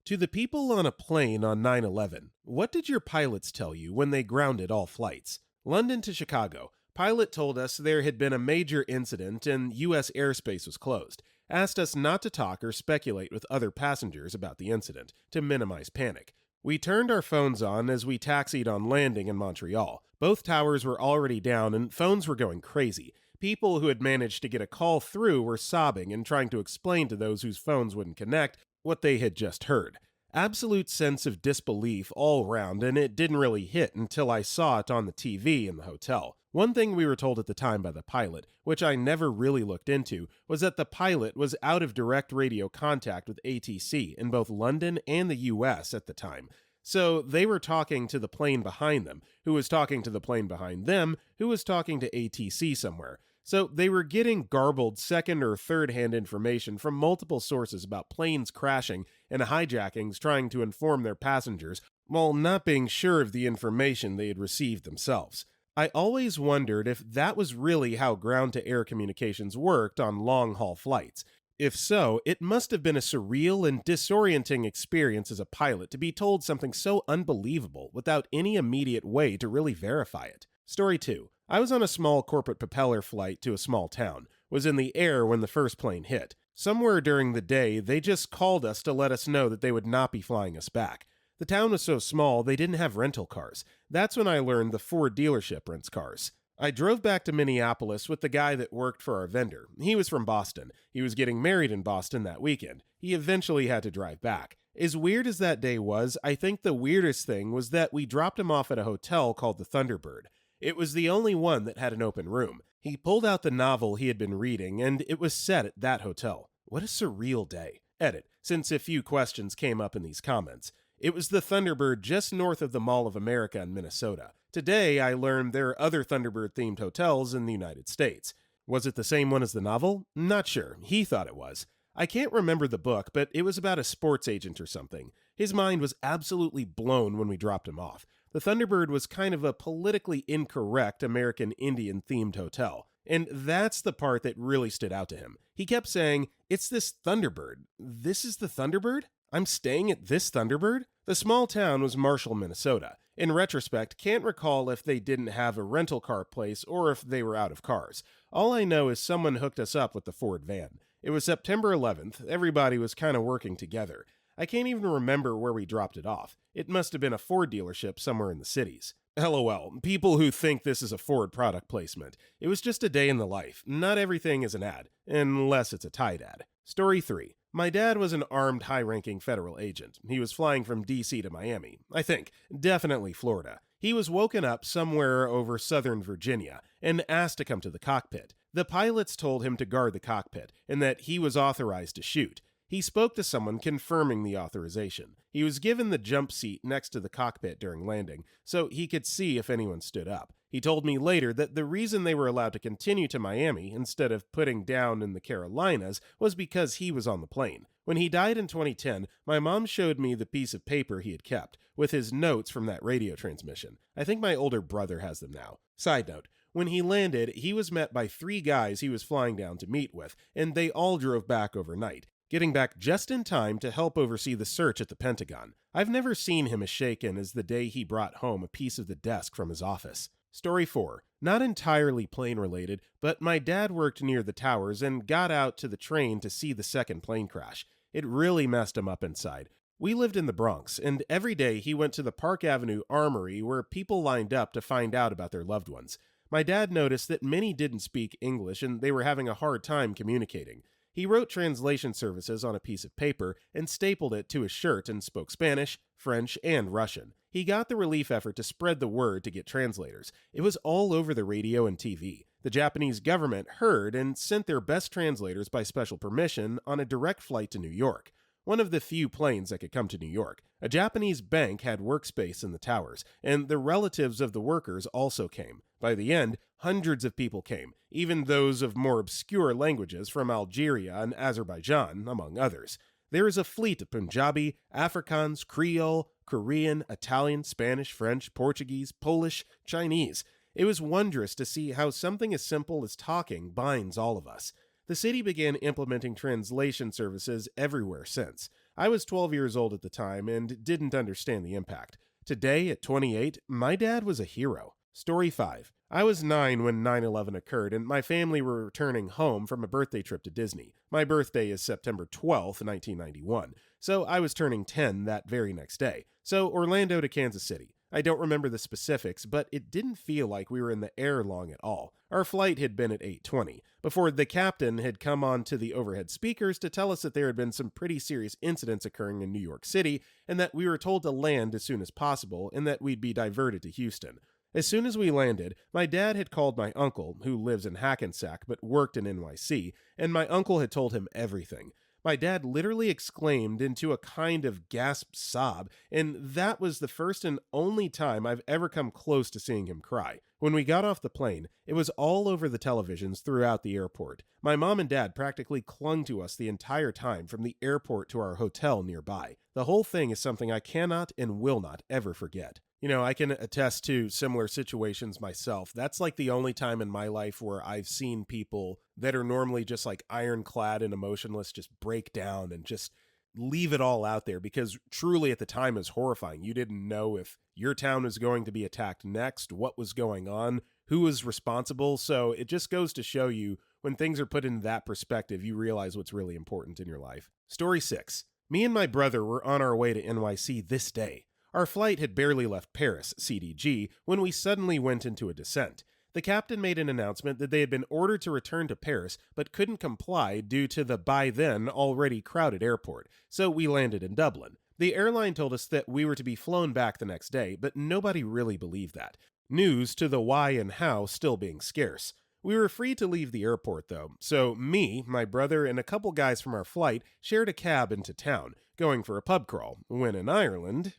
To the people on a plane on 9/11, what did your pilots tell you when they grounded all flights? London to Chicago. Pilot told us there had been a major incident and U.S. airspace was closed. Asked us not to talk or speculate with other passengers about the incident to minimize panic. We turned our phones on as we taxied on landing in Montreal. Both towers were already down and phones were going crazy. People who had managed to get a call through were sobbing and trying to explain to those whose phones wouldn't connect what they had just heard. Absolute sense of disbelief all round, and it didn't really hit until I saw it on the TV in the hotel. One thing we were told at the time by the pilot, which I never really looked into, was that the pilot was out of direct radio contact with ATC in both London and the US at the time. So they were talking to the plane behind them, who was talking to the plane behind them, who was talking to ATC somewhere. So they were getting garbled second or third hand information from multiple sources about planes crashing and hijackings trying to inform their passengers while not being sure of the information they had received themselves. I always wondered if that was really how ground-to-air communications worked on long-haul flights. If so, it must have been a surreal and disorienting experience as a pilot to be told something so unbelievable without any immediate way to really verify it. Story 2. I was on a small corporate propeller flight to a small town, was in the air when the first plane hit. Somewhere during the day, they just called us to let us know that they would not be flying us back. The town was so small, they didn't have rental cars. That's when I learned the Ford dealership rents cars. I drove back to Minneapolis with the guy that worked for our vendor. He was from Boston. He was getting married in Boston that weekend. He eventually had to drive back. As weird as that day was, I think the weirdest thing was that we dropped him off at a hotel called the Thunderbird. It was the only one that had an open room. He pulled out the novel he had been reading, and it was set at that hotel. What a surreal day. Edit, since a few questions came up in these comments. It was the Thunderbird just north of the Mall of America in Minnesota. Today, I learned there are other Thunderbird-themed hotels in the United States. Was it the same one as the novel? Not sure. He thought it was. I can't remember the book, but it was about a sports agent or something. His mind was absolutely blown when we dropped him off. The Thunderbird was kind of a politically incorrect American Indian-themed hotel. And that's the part that really stood out to him. He kept saying, "It's this Thunderbird. This is the Thunderbird? I'm staying at this Thunderbird?" The small town was Marshall, Minnesota. In retrospect, can't recall if they didn't have a rental car place or if they were out of cars. All I know is someone hooked us up with the Ford van. It was September 11th. Everybody was kind of working together. I can't even remember where we dropped it off. It must have been a Ford dealership somewhere in the cities. LOL, people who think this is a Ford product placement. It was just a day in the life. Not everything is an ad, unless it's a Tide ad. Story 3. My dad was an armed high-ranking federal agent. He was flying from D.C. to Miami. I think. Definitely Florida. He was woken up somewhere over Southern Virginia and asked to come to the cockpit. The pilots told him to guard the cockpit and that he was authorized to shoot. He spoke to someone confirming the authorization. He was given the jump seat next to the cockpit during landing, so he could see if anyone stood up. He told me later that the reason they were allowed to continue to Miami instead of putting down in the Carolinas was because he was on the plane. When he died in 2010, my mom showed me the piece of paper he had kept, with his notes from that radio transmission. I think my older brother has them now. Side note, when he landed, he was met by 3 guys he was flying down to meet with, and they all drove back overnight, getting back just in time to help oversee the search at the Pentagon. I've never seen him as shaken as the day he brought home a piece of the desk from his office. Story 4. Not entirely plane related, but my dad worked near the towers and got out to the train to see the second plane crash. It really messed him up inside. We lived in the Bronx, and every day he went to the Park Avenue Armory where people lined up to find out about their loved ones. My dad noticed that many didn't speak English and they were having a hard time communicating. He wrote translation services on a piece of paper and stapled it to his shirt and spoke Spanish, French, and Russian. He got the relief effort to spread the word to get translators. It was all over the radio and TV. The Japanese government heard and sent their best translators by special permission on a direct flight to New York. One of the few planes that could come to New York. A Japanese bank had workspace in the towers, and the relatives of the workers also came. By the end, hundreds of people came, even those of more obscure languages from Algeria and Azerbaijan, among others. There is a fleet of Punjabi, Afrikaans, Creole, Korean, Italian, Spanish, French, Portuguese, Polish, Chinese. It was wondrous to see how something as simple as talking binds all of us. The city began implementing translation services everywhere since. I was 12 years old at the time and didn't understand the impact. Today, at 28, my dad was a hero. Story 5. I was 9 when 9/11 occurred, and my family were returning home from a birthday trip to Disney. My birthday is September 12th, 1991, so I was turning 10 that very next day. So Orlando to Kansas City. I don't remember the specifics, but it didn't feel like we were in the air long at all. Our flight had been at 8:20, before the captain had come on to the overhead speakers to tell us that there had been some pretty serious incidents occurring in New York City, and that we were told to land as soon as possible, and that we'd be diverted to Houston. As soon as we landed, my dad had called my uncle, who lives in Hackensack but worked in NYC, and my uncle had told him everything. My dad literally exclaimed into a kind of gasp sob, and that was the first and only time I've ever come close to seeing him cry. When we got off the plane, it was all over the televisions throughout the airport. My mom and dad practically clung to us the entire time from the airport to our hotel nearby. The whole thing is something I cannot and will not ever forget. I can attest to similar situations myself. That's like the only time in my life where I've seen people that are normally just like ironclad and emotionless just break down and just leave it all out there, because truly at the time it was horrifying. You didn't know if your town was going to be attacked next, what was going on, who was responsible. So it just goes to show you, when things are put in that perspective, you realize what's really important in your life. Story 6. Me and my brother were on our way to NYC this day. Our flight had barely left Paris, CDG, when we suddenly went into a descent. The captain made an announcement that they had been ordered to return to Paris, but couldn't comply due to the by then already crowded airport, so we landed in Dublin. The airline told us that we were to be flown back the next day, but nobody really believed that. News to the why and how still being scarce. We were free to leave the airport, though, so me, my brother, and a couple guys from our flight shared a cab into town, going for a pub crawl, when in Ireland,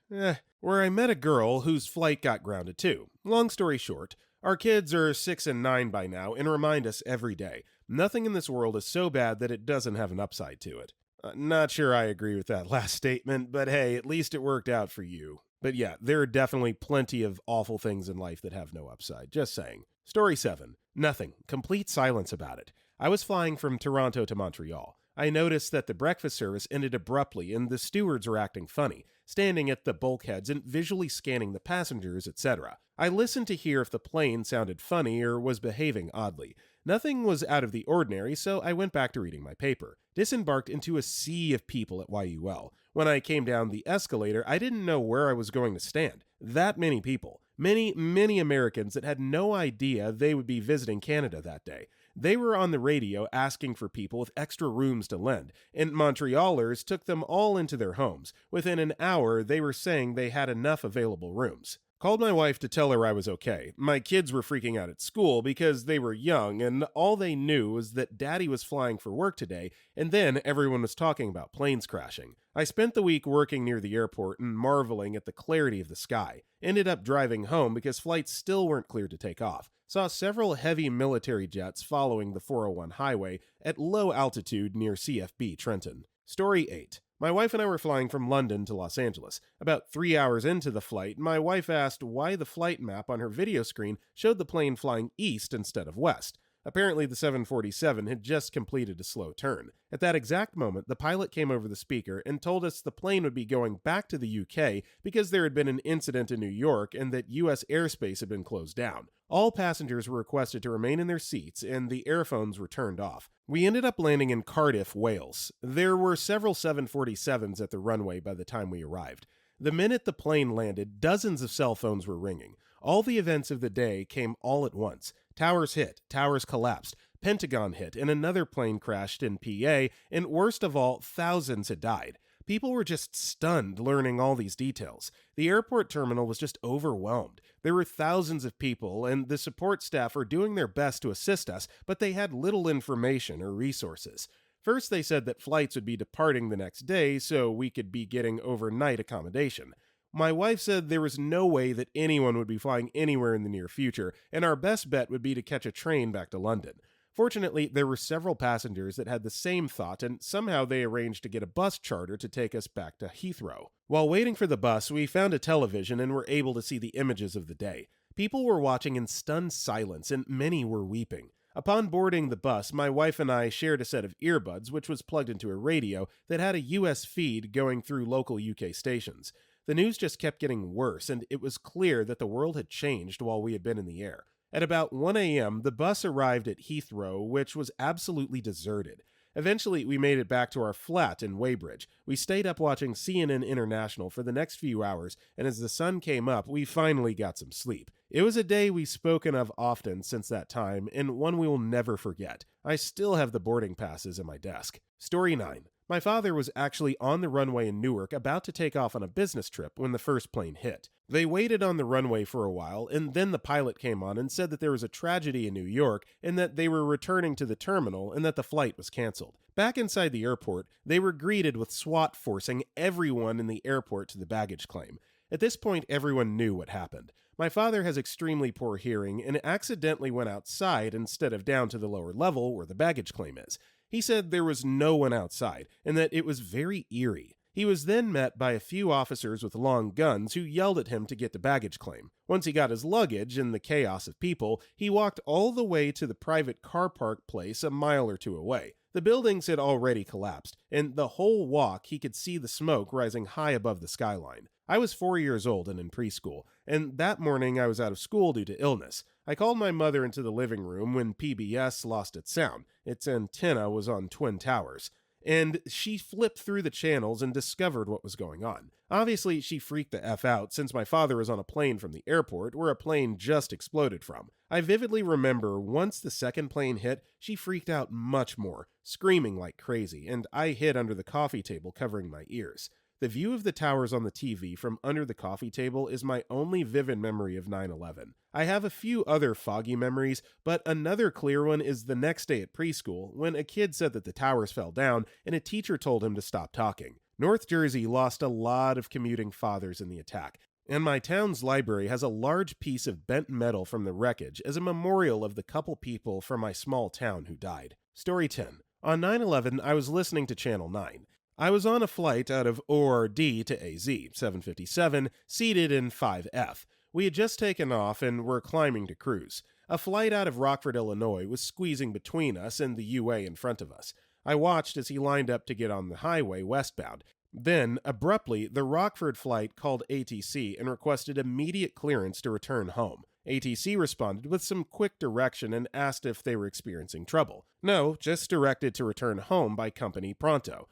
where I met a girl whose flight got grounded too. Long story short, our kids are 6 and 9 by now and remind us every day, nothing in this world is so bad that it doesn't have an upside to it. Not sure I agree with that last statement, but hey, at least it worked out for you. But yeah, there are definitely plenty of awful things in life that have no upside, just saying. Story 7. Nothing. Complete silence about it. I was flying from Toronto to Montreal. I noticed that the breakfast service ended abruptly and the stewards were acting funny, standing at the bulkheads and visually scanning the passengers, etc. I listened to hear if the plane sounded funny or was behaving oddly. Nothing was out of the ordinary, so I went back to reading my paper. Disembarked into a sea of people at YUL. When I came down the escalator, I didn't know where I was going to stand. That many people. Many Americans that had no idea they would be visiting Canada that day. They were on the radio asking for people with extra rooms to lend, and Montrealers took them all into their homes. Within an hour, they were saying they had enough available rooms. Called my wife to tell her I was okay. My kids were freaking out at school because they were young, and all they knew was that Daddy was flying for work today, and then everyone was talking about planes crashing. I spent the week working near the airport and marveling at the clarity of the sky. Ended up driving home because flights still weren't cleared to take off. Saw several heavy military jets following the 401 highway at low altitude near CFB Trenton. Story 8. My wife and I were flying from London to Los Angeles. About 3 hours into the flight, my wife asked why the flight map on her video screen showed the plane flying east instead of west. Apparently, the 747 had just completed a slow turn. At that exact moment, the pilot came over the speaker and told us the plane would be going back to the UK because there had been an incident in New York and that US airspace had been closed down. All passengers were requested to remain in their seats and the airphones were turned off. We ended up landing in Cardiff, Wales. There were several 747s at the runway by the time we arrived. The minute the plane landed, dozens of cell phones were ringing. All the events of the day came all at once. Towers hit, towers collapsed, Pentagon hit, and another plane crashed in PA, and worst of all, thousands had died. People were just stunned learning all these details. The airport terminal was just overwhelmed. There were thousands of people, and the support staff were doing their best to assist us, but they had little information or resources. First, they said that flights would be departing the next day, so we could be getting overnight accommodation. My wife said there was no way that anyone would be flying anywhere in the near future, and our best bet would be to catch a train back to London. Fortunately, there were several passengers that had the same thought, and somehow they arranged to get a bus charter to take us back to Heathrow. While waiting for the bus, we found a television and were able to see the images of the day. People were watching in stunned silence, and many were weeping. Upon boarding the bus, my wife and I shared a set of earbuds which was plugged into a radio that had a US feed going through local UK stations. The news just kept getting worse, and it was clear that the world had changed while we had been in the air. At about 1 a.m., the bus arrived at Heathrow, which was absolutely deserted. Eventually, we made it back to our flat in Weybridge. We stayed up watching CNN International for the next few hours, and as the sun came up, we finally got some sleep. It was a day we've spoken of often since that time, and one we will never forget. I still have the boarding passes in my desk. Story 9. My father was actually on the runway in Newark about to take off on a business trip when the first plane hit. They waited on the runway for a while, and then the pilot came on and said that there was a tragedy in New York and that they were returning to the terminal and that the flight was canceled. Back inside the airport, they were greeted with SWAT forcing everyone in the airport to the baggage claim. At this point, everyone knew what happened. My father has extremely poor hearing and accidentally went outside instead of down to the lower level where the baggage claim is. He said there was no one outside and that it was very eerie. He was then met by a few officers with long guns who yelled at him to get to baggage claim. Once he got his luggage in the chaos of people, he walked all the way to the private car park place a mile or two away. The buildings had already collapsed, and the whole walk he could see the smoke rising high above the skyline. I was 4 years old and in preschool, and that morning I was out of school due to illness. I called my mother into the living room when PBS lost its sound. Its antenna was on Twin Towers. And she flipped through the channels and discovered what was going on. Obviously, she freaked the F out since my father was on a plane from the airport where a plane just exploded from. I vividly remember once the second plane hit, she freaked out much more, screaming like crazy, and I hid under the coffee table covering my ears. The view of the towers on the TV from under the coffee table is my only vivid memory of 9/11. I have a few other foggy memories, but another clear one is the next day at preschool when a kid said that the towers fell down and a teacher told him to stop talking. North Jersey lost a lot of commuting fathers in the attack, and my town's library has a large piece of bent metal from the wreckage as a memorial of the couple people from my small town who died. Story 10. On 9/11, I was listening to Channel 9. I was on a flight out of ORD to AZ, 757, seated in 5F. We had just taken off and were climbing to cruise. A flight out of Rockford, Illinois was squeezing between us and the UA in front of us. I watched as he lined up to get on the highway westbound. Then, abruptly, the Rockford flight called ATC and requested immediate clearance to return home. ATC responded with some quick direction and asked if they were experiencing trouble. No, just directed to return home by company pronto.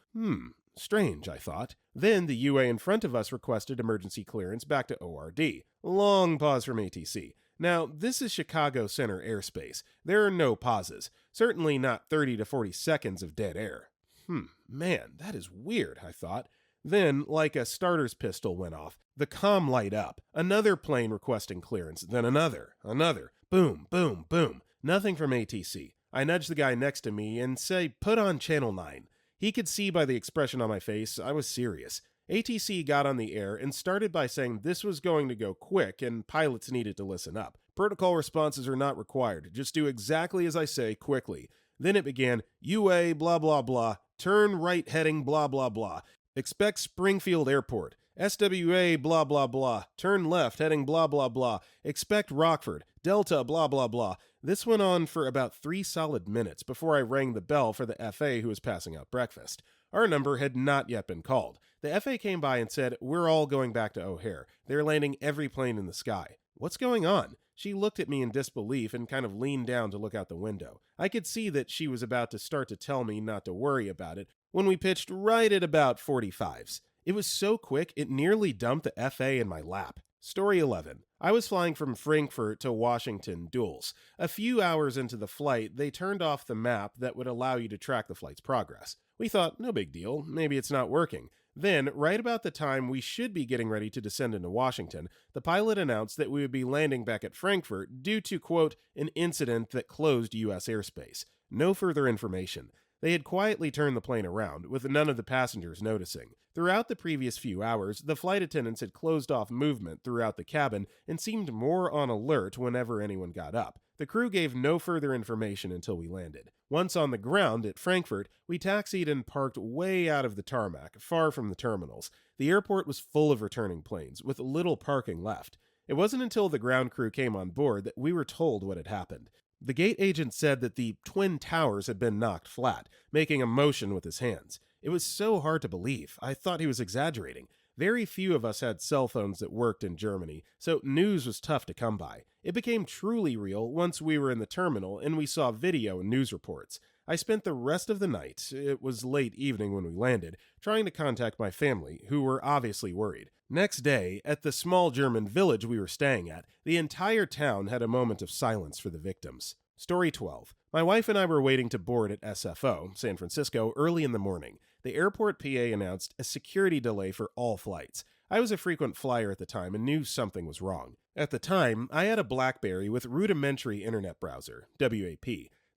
Strange, I thought. Then the UA in front of us requested emergency clearance back to ORD. Long pause from ATC. Now, this is Chicago Center airspace. There are no pauses. Certainly not 30 to 40 seconds of dead air. Man, that is weird, I thought. Then, like a starter's pistol went off. The comm light up. Another plane requesting clearance, then another. Boom, boom, boom. Nothing from ATC. I nudged the guy next to me and say, put on Channel 9. He could see by the expression on my face I was serious. ATC got on the air and started by saying this was going to go quick and pilots needed to listen up. Protocol responses are not required. Just do exactly as I say quickly. Then it began, UA blah blah blah, turn right heading blah blah blah. Expect Springfield Airport. SWA blah blah blah, turn left heading blah blah blah. Expect Rockford. Delta blah blah blah. This went on for about 3 solid minutes before I rang the bell for the FA who was passing out breakfast. Our number had not yet been called. The FA came by and said, we're all going back to O'Hare. They're landing every plane in the sky. What's going on? She looked at me in disbelief and kind of leaned down to look out the window. I could see that she was about to start to tell me not to worry about it when we pitched right at about 45s. It was so quick, it nearly dumped the FA in my lap. Story 11. I was flying from Frankfurt to Washington duals. A few hours into the flight, they turned off the map that would allow you to track the flight's progress. We thought, no big deal, maybe it's not working. Then, right about the time we should be getting ready to descend into Washington, the pilot announced that we would be landing back at Frankfurt due to, quote, an incident that closed U.S. airspace. No further information. They had quietly turned the plane around, with none of the passengers noticing. Throughout the previous few hours, the flight attendants had closed off movement throughout the cabin and seemed more on alert whenever anyone got up. The crew gave no further information until we landed. Once on the ground at Frankfurt, we taxied and parked way out of the tarmac, far from the terminals. The airport was full of returning planes, with little parking left. It wasn't until the ground crew came on board that we were told what had happened. The gate agent said that the twin towers had been knocked flat, making a motion with his hands. It was so hard to believe. I thought he was exaggerating. Very few of us had cell phones that worked in Germany, so news was tough to come by. It became truly real once we were in the terminal and we saw video and news reports. I spent the rest of the night, it was late evening when we landed, trying to contact my family, who were obviously worried. Next day, at the small German village we were staying at, the entire town had a moment of silence for the victims. Story 12. My wife and I were waiting to board at SFO, San Francisco, early in the morning. The airport PA announced a security delay for all flights. I was a frequent flyer at the time and knew something was wrong. At the time, I had a BlackBerry with rudimentary internet browser, WAP.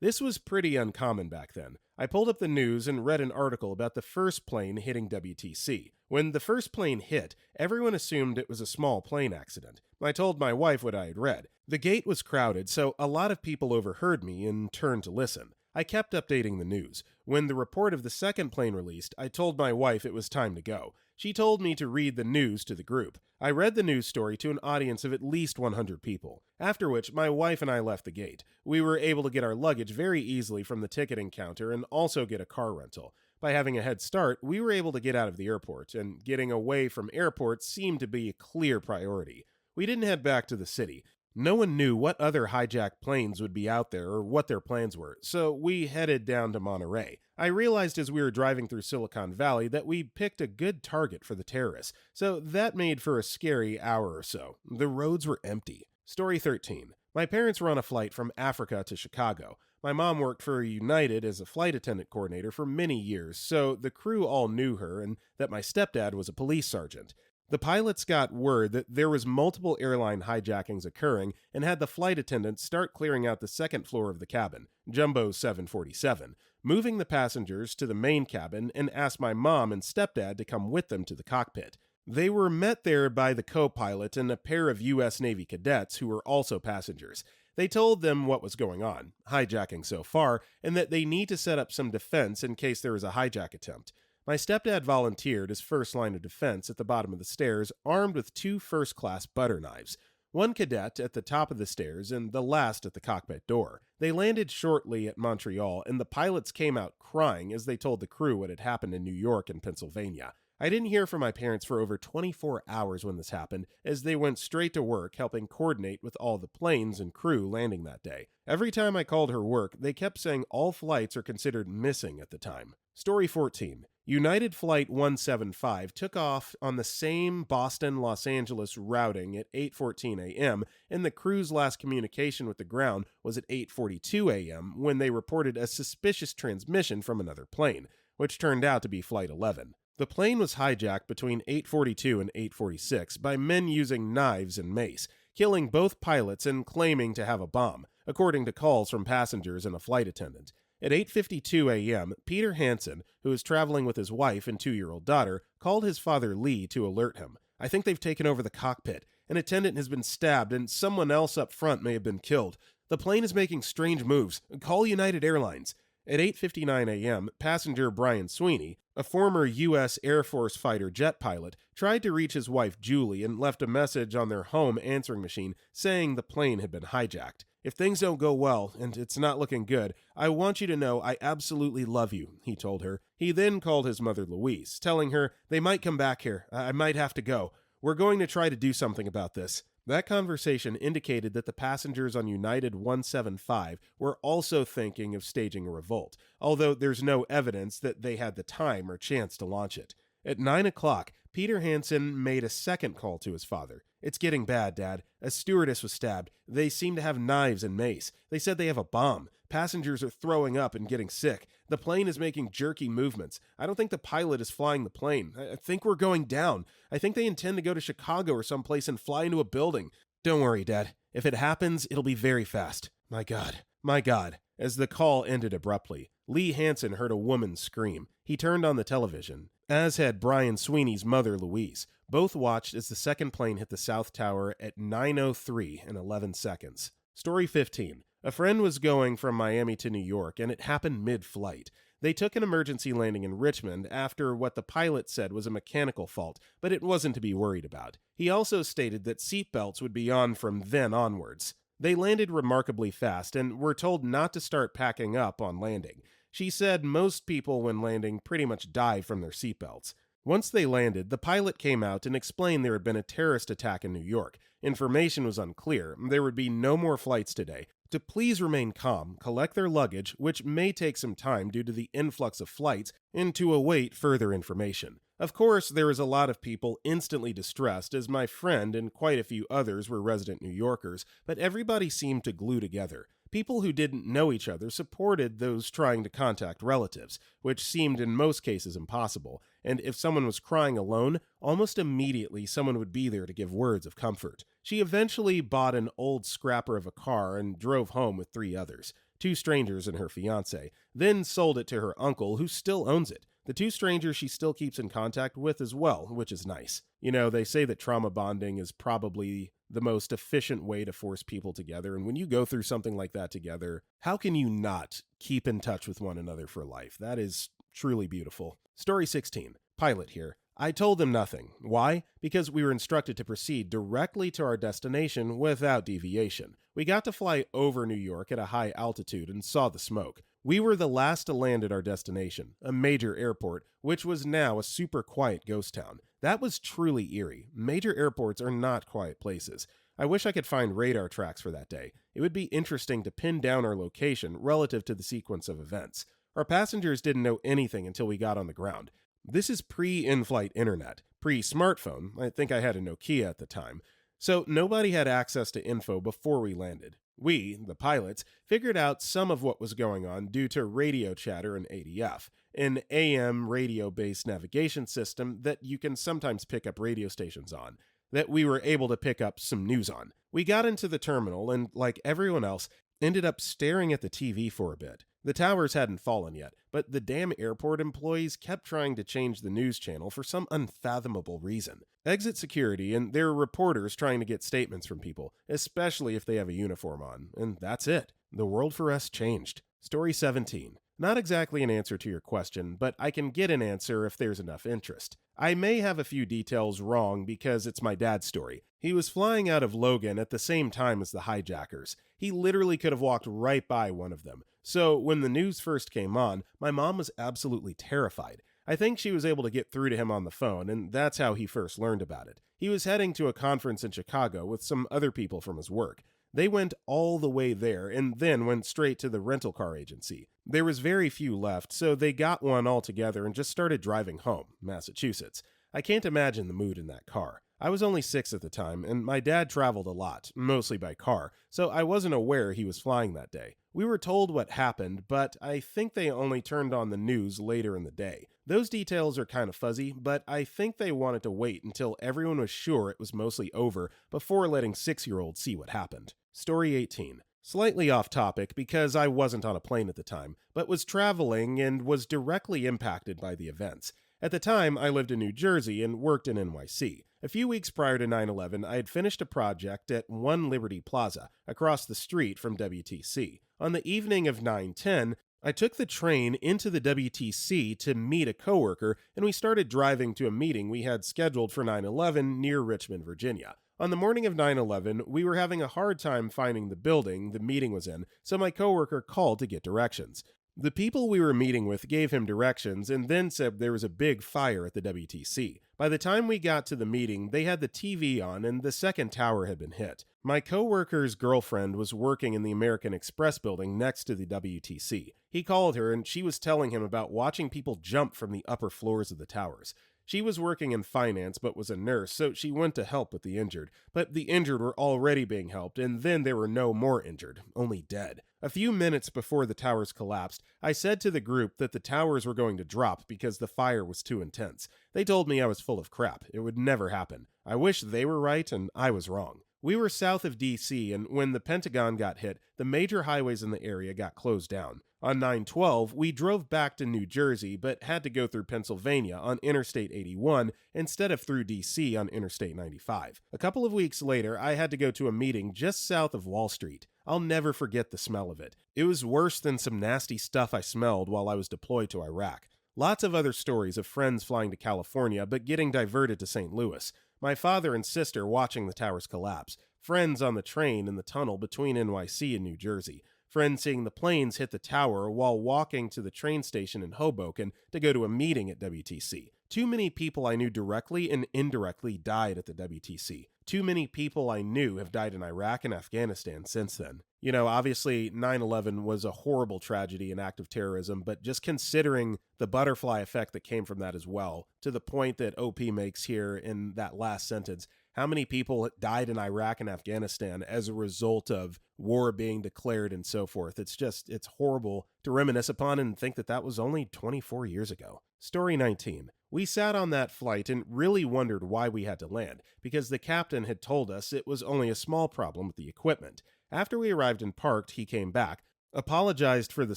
This was pretty uncommon back then. I pulled up the news and read an article about the first plane hitting WTC. When the first plane hit, everyone assumed it was a small plane accident. I told my wife what I had read. The gate was crowded, so a lot of people overheard me and turned to listen. I kept updating the news. When the report of the second plane released, I told my wife it was time to go. She told me to read the news to the group. I read the news story to an audience of at least 100 people, after which my wife and I left the gate. We were able to get our luggage very easily from the ticketing counter and also get a car rental. By having a head start, we were able to get out of the airport, and getting away from airports seemed to be a clear priority. We didn't head back to the city. No one knew what other hijacked planes would be out there or what their plans were, so we headed down to Monterey. I realized as we were driving through Silicon Valley that we picked a good target for the terrorists, so that made for a scary hour or so. The roads were empty. Story 13. My parents were on a flight from Africa to Chicago. My mom worked for United as a flight attendant coordinator for many years, so the crew all knew her and that my stepdad was a police sergeant. The pilots got word that there was multiple airline hijackings occurring and had the flight attendants start clearing out the second floor of the cabin, Jumbo 747, moving the passengers to the main cabin and asked my mom and stepdad to come with them to the cockpit. They were met there by the co-pilot and a pair of U.S. Navy cadets who were also passengers. They told them what was going on, hijacking so far, and that they need to set up some defense in case there is a hijack attempt. My stepdad volunteered as first line of defense at the bottom of the stairs, armed with 2 first-class butter knives. One cadet at the top of the stairs and the last at the cockpit door. They landed shortly at Montreal, and the pilots came out crying as they told the crew what had happened in New York and Pennsylvania. I didn't hear from my parents for over 24 hours when this happened, as they went straight to work helping coordinate with all the planes and crew landing that day. Every time I called her work, they kept saying all flights are considered missing at the time. Story 14. United Flight 175 took off on the same Boston-Los Angeles routing at 8:14 a.m., and the crew's last communication with the ground was at 8:42 a.m. when they reported a suspicious transmission from another plane, which turned out to be Flight 11. The plane was hijacked between 8:42 and 8:46 by men using knives and mace, killing both pilots and claiming to have a bomb, according to calls from passengers and a flight attendant. At 8:52 a.m., Peter Hansen, who was traveling with his wife and 2-year-old daughter, called his father Lee to alert him. "I think they've taken over the cockpit. An attendant has been stabbed and someone else up front may have been killed. The plane is making strange moves. Call United Airlines." At 8:59 a.m., passenger Brian Sweeney, a former U.S. Air Force fighter jet pilot, tried to reach his wife Julie and left a message on their home answering machine saying the plane had been hijacked. "If things don't go well, and it's not looking good, I want you to know I absolutely love you," he told her. He then called his mother Louise, telling her, "They might come back here. I might have to go. We're going to try to do something about this." That conversation indicated that the passengers on United 175 were also thinking of staging a revolt, although there's no evidence that they had the time or chance to launch it. At 9 o'clock, Peter Hansen made a second call to his father. "It's getting bad, Dad. A stewardess was stabbed. They seem to have knives and mace. They said they have a bomb. Passengers are throwing up and getting sick. The plane is making jerky movements. I don't think the pilot is flying the plane. I think we're going down. I think they intend to go to Chicago or someplace and fly into a building. Don't worry, Dad. If it happens, it'll be very fast. My God. My God." As the call ended abruptly, Lee Hansen heard a woman scream. He turned on the television, as had Brian Sweeney's mother, Louise. Both watched as the second plane hit the South Tower at 9:03 and 11 seconds. Story 15. A friend was going from Miami to New York, and it happened mid-flight. They took an emergency landing in Richmond after what the pilot said was a mechanical fault, but it wasn't to be worried about. He also stated that seatbelts would be on from then onwards. They landed remarkably fast and were told not to start packing up on landing. She said most people when landing pretty much die from their seatbelts. Once they landed, the pilot came out and explained there had been a terrorist attack in New York. Information was unclear. There would be no more flights today. To please remain calm, collect their luggage, which may take some time due to the influx of flights, and to await further information. Of course, there was a lot of people instantly distressed, as my friend and quite a few others were resident New Yorkers, but everybody seemed to glue together. People who didn't know each other supported those trying to contact relatives, which seemed in most cases impossible, and if someone was crying alone, almost immediately someone would be there to give words of comfort. She eventually bought an old scrapper of a car and drove home with 3 others, 2 strangers and her fiancé, then sold it to her uncle, who still owns it. The 2 strangers she still keeps in contact with as well, which is nice. You know, they say that trauma bonding is probably the most efficient way to force people together, and when you go through something like that together, how can you not keep in touch with one another for life? That is truly beautiful. Story 16. Pilot here. I told them nothing. Why? Because we were instructed to proceed directly to our destination without deviation. We got to fly over New York at a high altitude and saw the smoke. We were the last to land at our destination, a major airport, which was now a super quiet ghost town. That was truly eerie. Major airports are not quiet places. I wish I could find radar tracks for that day. It would be interesting to pin down our location relative to the sequence of events. Our passengers didn't know anything until we got on the ground. This is pre-in-flight internet, pre-smartphone. I think I had a Nokia at the time. So nobody had access to info before we landed. We, the pilots, figured out some of what was going on due to radio chatter and ADF, an AM radio-based navigation system that you can sometimes pick up radio stations on, that we were able to pick up some news on. We got into the terminal and, like everyone else, ended up staring at the TV for a bit. The towers hadn't fallen yet, but the damn airport employees kept trying to change the news channel for some unfathomable reason. Exit security, and there are reporters trying to get statements from people, especially if they have a uniform on, and that's it. The world for us changed. Story 17. Not exactly an answer to your question, but I can get an answer if there's enough interest. I may have a few details wrong because it's my dad's story. He was flying out of Logan at the same time as the hijackers. He literally could have walked right by one of them. So when the news first came on, my mom was absolutely terrified. I think she was able to get through to him on the phone, and that's how he first learned about it. He was heading to a conference in Chicago with some other people from his work. They went all the way there and then went straight to the rental car agency. There was very few left, so they got one all together and just started driving home, Massachusetts. I can't imagine the mood in that car. I was only 6 at the time, and my dad traveled a lot, mostly by car, so I wasn't aware he was flying that day. We were told what happened, but I think they only turned on the news later in the day. Those details are kind of fuzzy, but I think they wanted to wait until everyone was sure it was mostly over before letting 6-year-olds see what happened. Story 18. Slightly off topic because I wasn't on a plane at the time, but was traveling and was directly impacted by the events. At the time, I lived in New Jersey and worked in NYC. A few weeks prior to 9/11, I had finished a project at One Liberty Plaza, across the street from WTC. On the evening of 9/10, I took the train into the WTC to meet a coworker, and we started driving to a meeting we had scheduled for 9/11 near Richmond, Virginia. On the morning of 9/11, we were having a hard time finding the building the meeting was in, so my coworker called to get directions. The people we were meeting with gave him directions and then said there was a big fire at the WTC. By the time we got to the meeting, they had the TV on and the second tower had been hit. My coworker's girlfriend was working in the American Express building next to the WTC. He called her and she was telling him about watching people jump from the upper floors of the towers. She was working in finance but was a nurse, so she went to help with the injured. But the injured were already being helped, and then there were no more injured, only dead. A few minutes before the towers collapsed, I said to the group that the towers were going to drop because the fire was too intense. They told me I was full of crap. It would never happen. I wish they were right and I was wrong. We were south of DC, and when the Pentagon got hit, the major highways in the area got closed down. On 9/12, we drove back to New Jersey, but had to go through Pennsylvania on Interstate 81 instead of through DC on Interstate 95. A couple of weeks later, I had to go to a meeting just south of Wall Street. I'll never forget the smell of it. It was worse than some nasty stuff I smelled while I was deployed to Iraq. Lots of other stories of friends flying to California but getting diverted to St. Louis. My father and sister watching the towers collapse. friends on the train in the tunnel between NYC and New Jersey, friends seeing the planes hit the tower while walking to the train station in Hoboken to go to a meeting at WTC. Too many people I knew directly and indirectly died at the WTC. Too many people I knew have died in Iraq and Afghanistan since then. You know, obviously 9/11 was a horrible tragedy and act of terrorism, but just considering the butterfly effect that came from that as well, to the point that OP makes here in that last sentence, how many people died in Iraq and Afghanistan as a result of war being declared and so forth. It's horrible to reminisce upon and think that that was only 24 years ago. Story 19. We sat on that flight and really wondered why we had to land, because the captain had told us it was only a small problem with the equipment. After we arrived and parked, he came back, apologized for the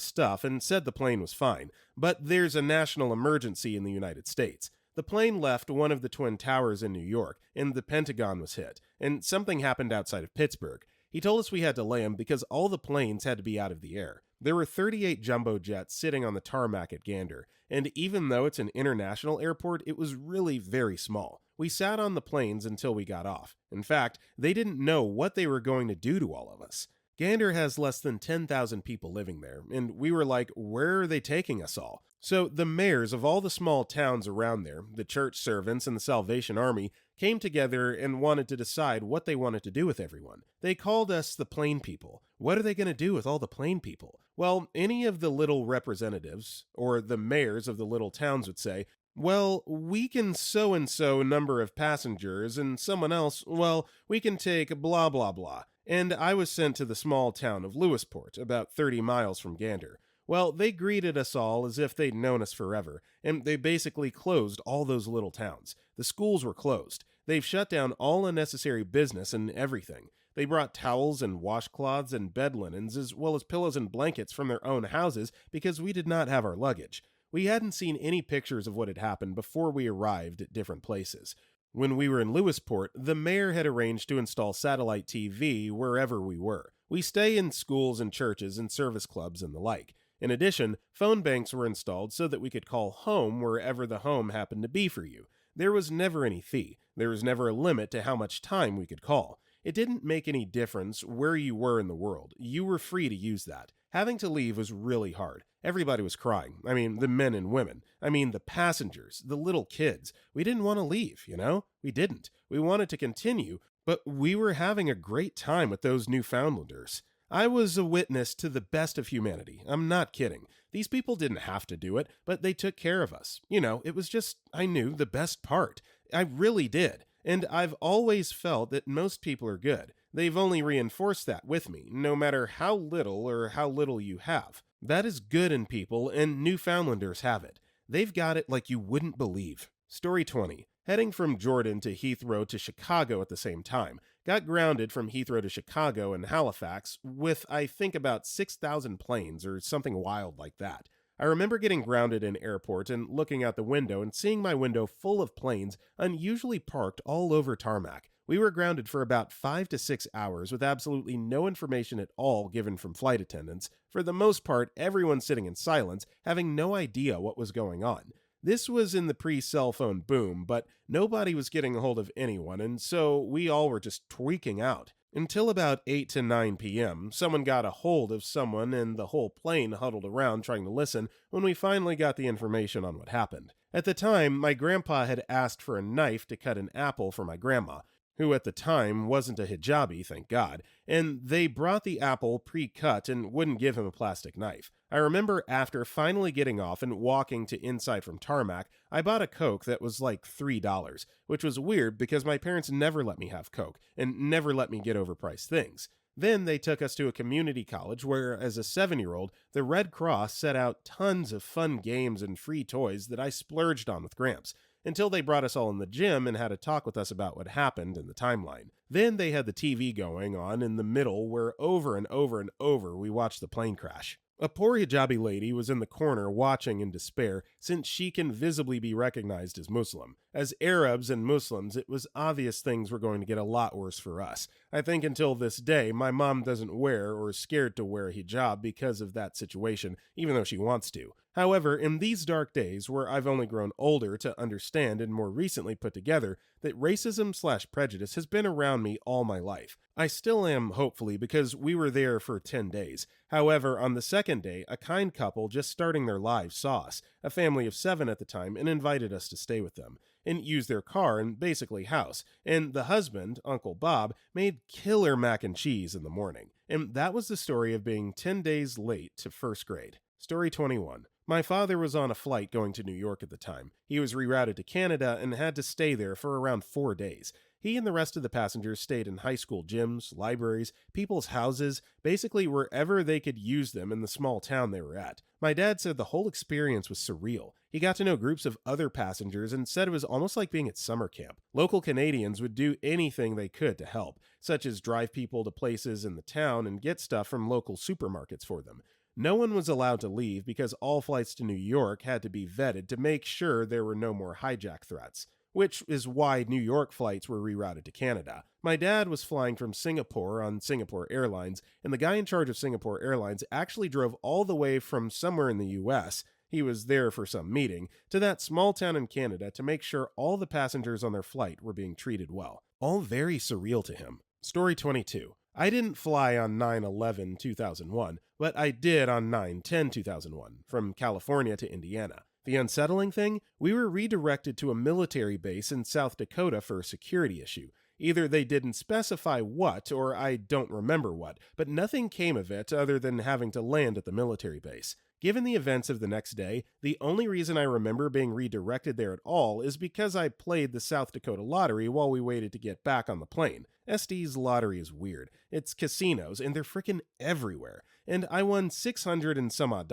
stuff, and said the plane was fine, but there's a national emergency in the United States. The plane left one of the Twin Towers in New York, and the Pentagon was hit, and something happened outside of Pittsburgh. He told us we had to land because all the planes had to be out of the air. There were 38 jumbo jets sitting on the tarmac at Gander, and even though it's an international airport, it was really very small. We sat on the planes until we got off. In fact, they didn't know what they were going to do to all of us. Gander has less than 10,000 people living there, and we were like, where are they taking us all? So the mayors of all the small towns around there, the church servants and the Salvation Army, came together and wanted to decide what they wanted to do with everyone. They called us the plain people. What are they going to do with all the plain people? Well, any of the little representatives, or the mayors of the little towns would say, well, we can so-and-so number of passengers, and someone else, well, we can take blah blah blah. And I was sent to the small town of Lewisport, about 30 miles from Gander. Well, they greeted us all as if they'd known us forever, and they basically closed all those little towns. The schools were closed. They've shut down all unnecessary business and everything. They brought towels and washcloths and bed linens, as well as pillows and blankets from their own houses because we did not have our luggage. We hadn't seen any pictures of what had happened before we arrived at different places. When we were in Lewisport, the mayor had arranged to install satellite TV wherever we were. We stay in schools and churches and service clubs and the like. In addition, phone banks were installed so that we could call home wherever the home happened to be for you. There was never any fee. There was never a limit to how much time we could call. It didn't make any difference where you were in the world. You were free to use that. Having to leave was really hard. Everybody was crying. I mean, the men and women. I mean, the passengers, the little kids. We didn't want to leave, you know? We didn't. We wanted to continue, but we were having a great time with those Newfoundlanders. I was a witness to the best of humanity. I'm not kidding. These people didn't have to do it, but they took care of us. You know, it was just, I knew the best part. I really did. And I've always felt that most people are good. They've only reinforced that with me, no matter how little you have. That is good in people, and Newfoundlanders have it. They've got it like you wouldn't believe. Story 20. Heading from Jordan to Heathrow to Chicago at the same time. Got grounded from Heathrow to Chicago and Halifax with, I think, about 6,000 planes or something wild like that. I remember getting grounded in airport and looking out the window and seeing my window full of planes unusually parked all over tarmac. We were grounded for about 5 to 6 hours with absolutely no information at all given from flight attendants. For the most part, everyone sitting in silence, having no idea what was going on. This was in the pre-cell phone boom, but nobody was getting a hold of anyone, and so we all were just tweaking out. Until about 8 to 9 p.m., someone got a hold of someone and the whole plane huddled around trying to listen when we finally got the information on what happened. At the time, my grandpa had asked for a knife to cut an apple for my grandma, who at the time wasn't a hijabi, thank God, and they brought the apple pre-cut and wouldn't give him a plastic knife. I remember after finally getting off and walking to inside from tarmac, I bought a Coke that was like $3, which was weird because my parents never let me have Coke and never let me get overpriced things. Then they took us to a community college where, as a 7-year-old, the Red Cross set out tons of fun games and free toys that I splurged on with Gramps, until they brought us all in the gym and had a talk with us about what happened in the timeline. Then they had the TV going on in the middle where over and over and over we watched the plane crash. A poor hijabi lady was in the corner watching in despair since she can visibly be recognized as Muslim. As Arabs and Muslims, it was obvious things were going to get a lot worse for us. I think until this day, my mom doesn't wear or is scared to wear a hijab because of that situation, even though she wants to. However, in these dark days, where I've only grown older to understand and more recently put together that racism/prejudice has been around me all my life. I still am, hopefully, because we were there for 10 days. However, on the second day, a kind couple just starting their lives saw us, a family of 7 at the time, and invited us to stay with them and use their car and basically house. And the husband, Uncle Bob, made killer mac and cheese in the morning. And that was the story of being 10 days late to first grade. Story 21. My father was on a flight going to New York at the time. He was rerouted to Canada and had to stay there for around 4 days. He and the rest of the passengers stayed in high school gyms, libraries, people's houses, basically wherever they could use them in the small town they were at. My dad said the whole experience was surreal. He got to know groups of other passengers and said it was almost like being at summer camp. Local Canadians would do anything they could to help, such as drive people to places in the town and get stuff from local supermarkets for them. No one was allowed to leave because all flights to New York had to be vetted to make sure there were no more hijack threats, which is why New York flights were rerouted to Canada. My dad was flying from Singapore on Singapore Airlines, and the guy in charge of Singapore Airlines actually drove all the way from somewhere in the US, he was there for some meeting, to that small town in Canada to make sure all the passengers on their flight were being treated well. All very surreal to him. Story 22. I didn't fly on 9/11/2001, but I did on 9/10/2001, from California to Indiana. The unsettling thing? We were redirected to a military base in South Dakota for a security issue. Either they didn't specify what, or I don't remember what, but nothing came of it other than having to land at the military base. Given the events of the next day, the only reason I remember being redirected there at all is because I played the South Dakota lottery while we waited to get back on the plane. SD's lottery is weird. It's casinos, and they're frickin' everywhere. And I won $600 and some odd.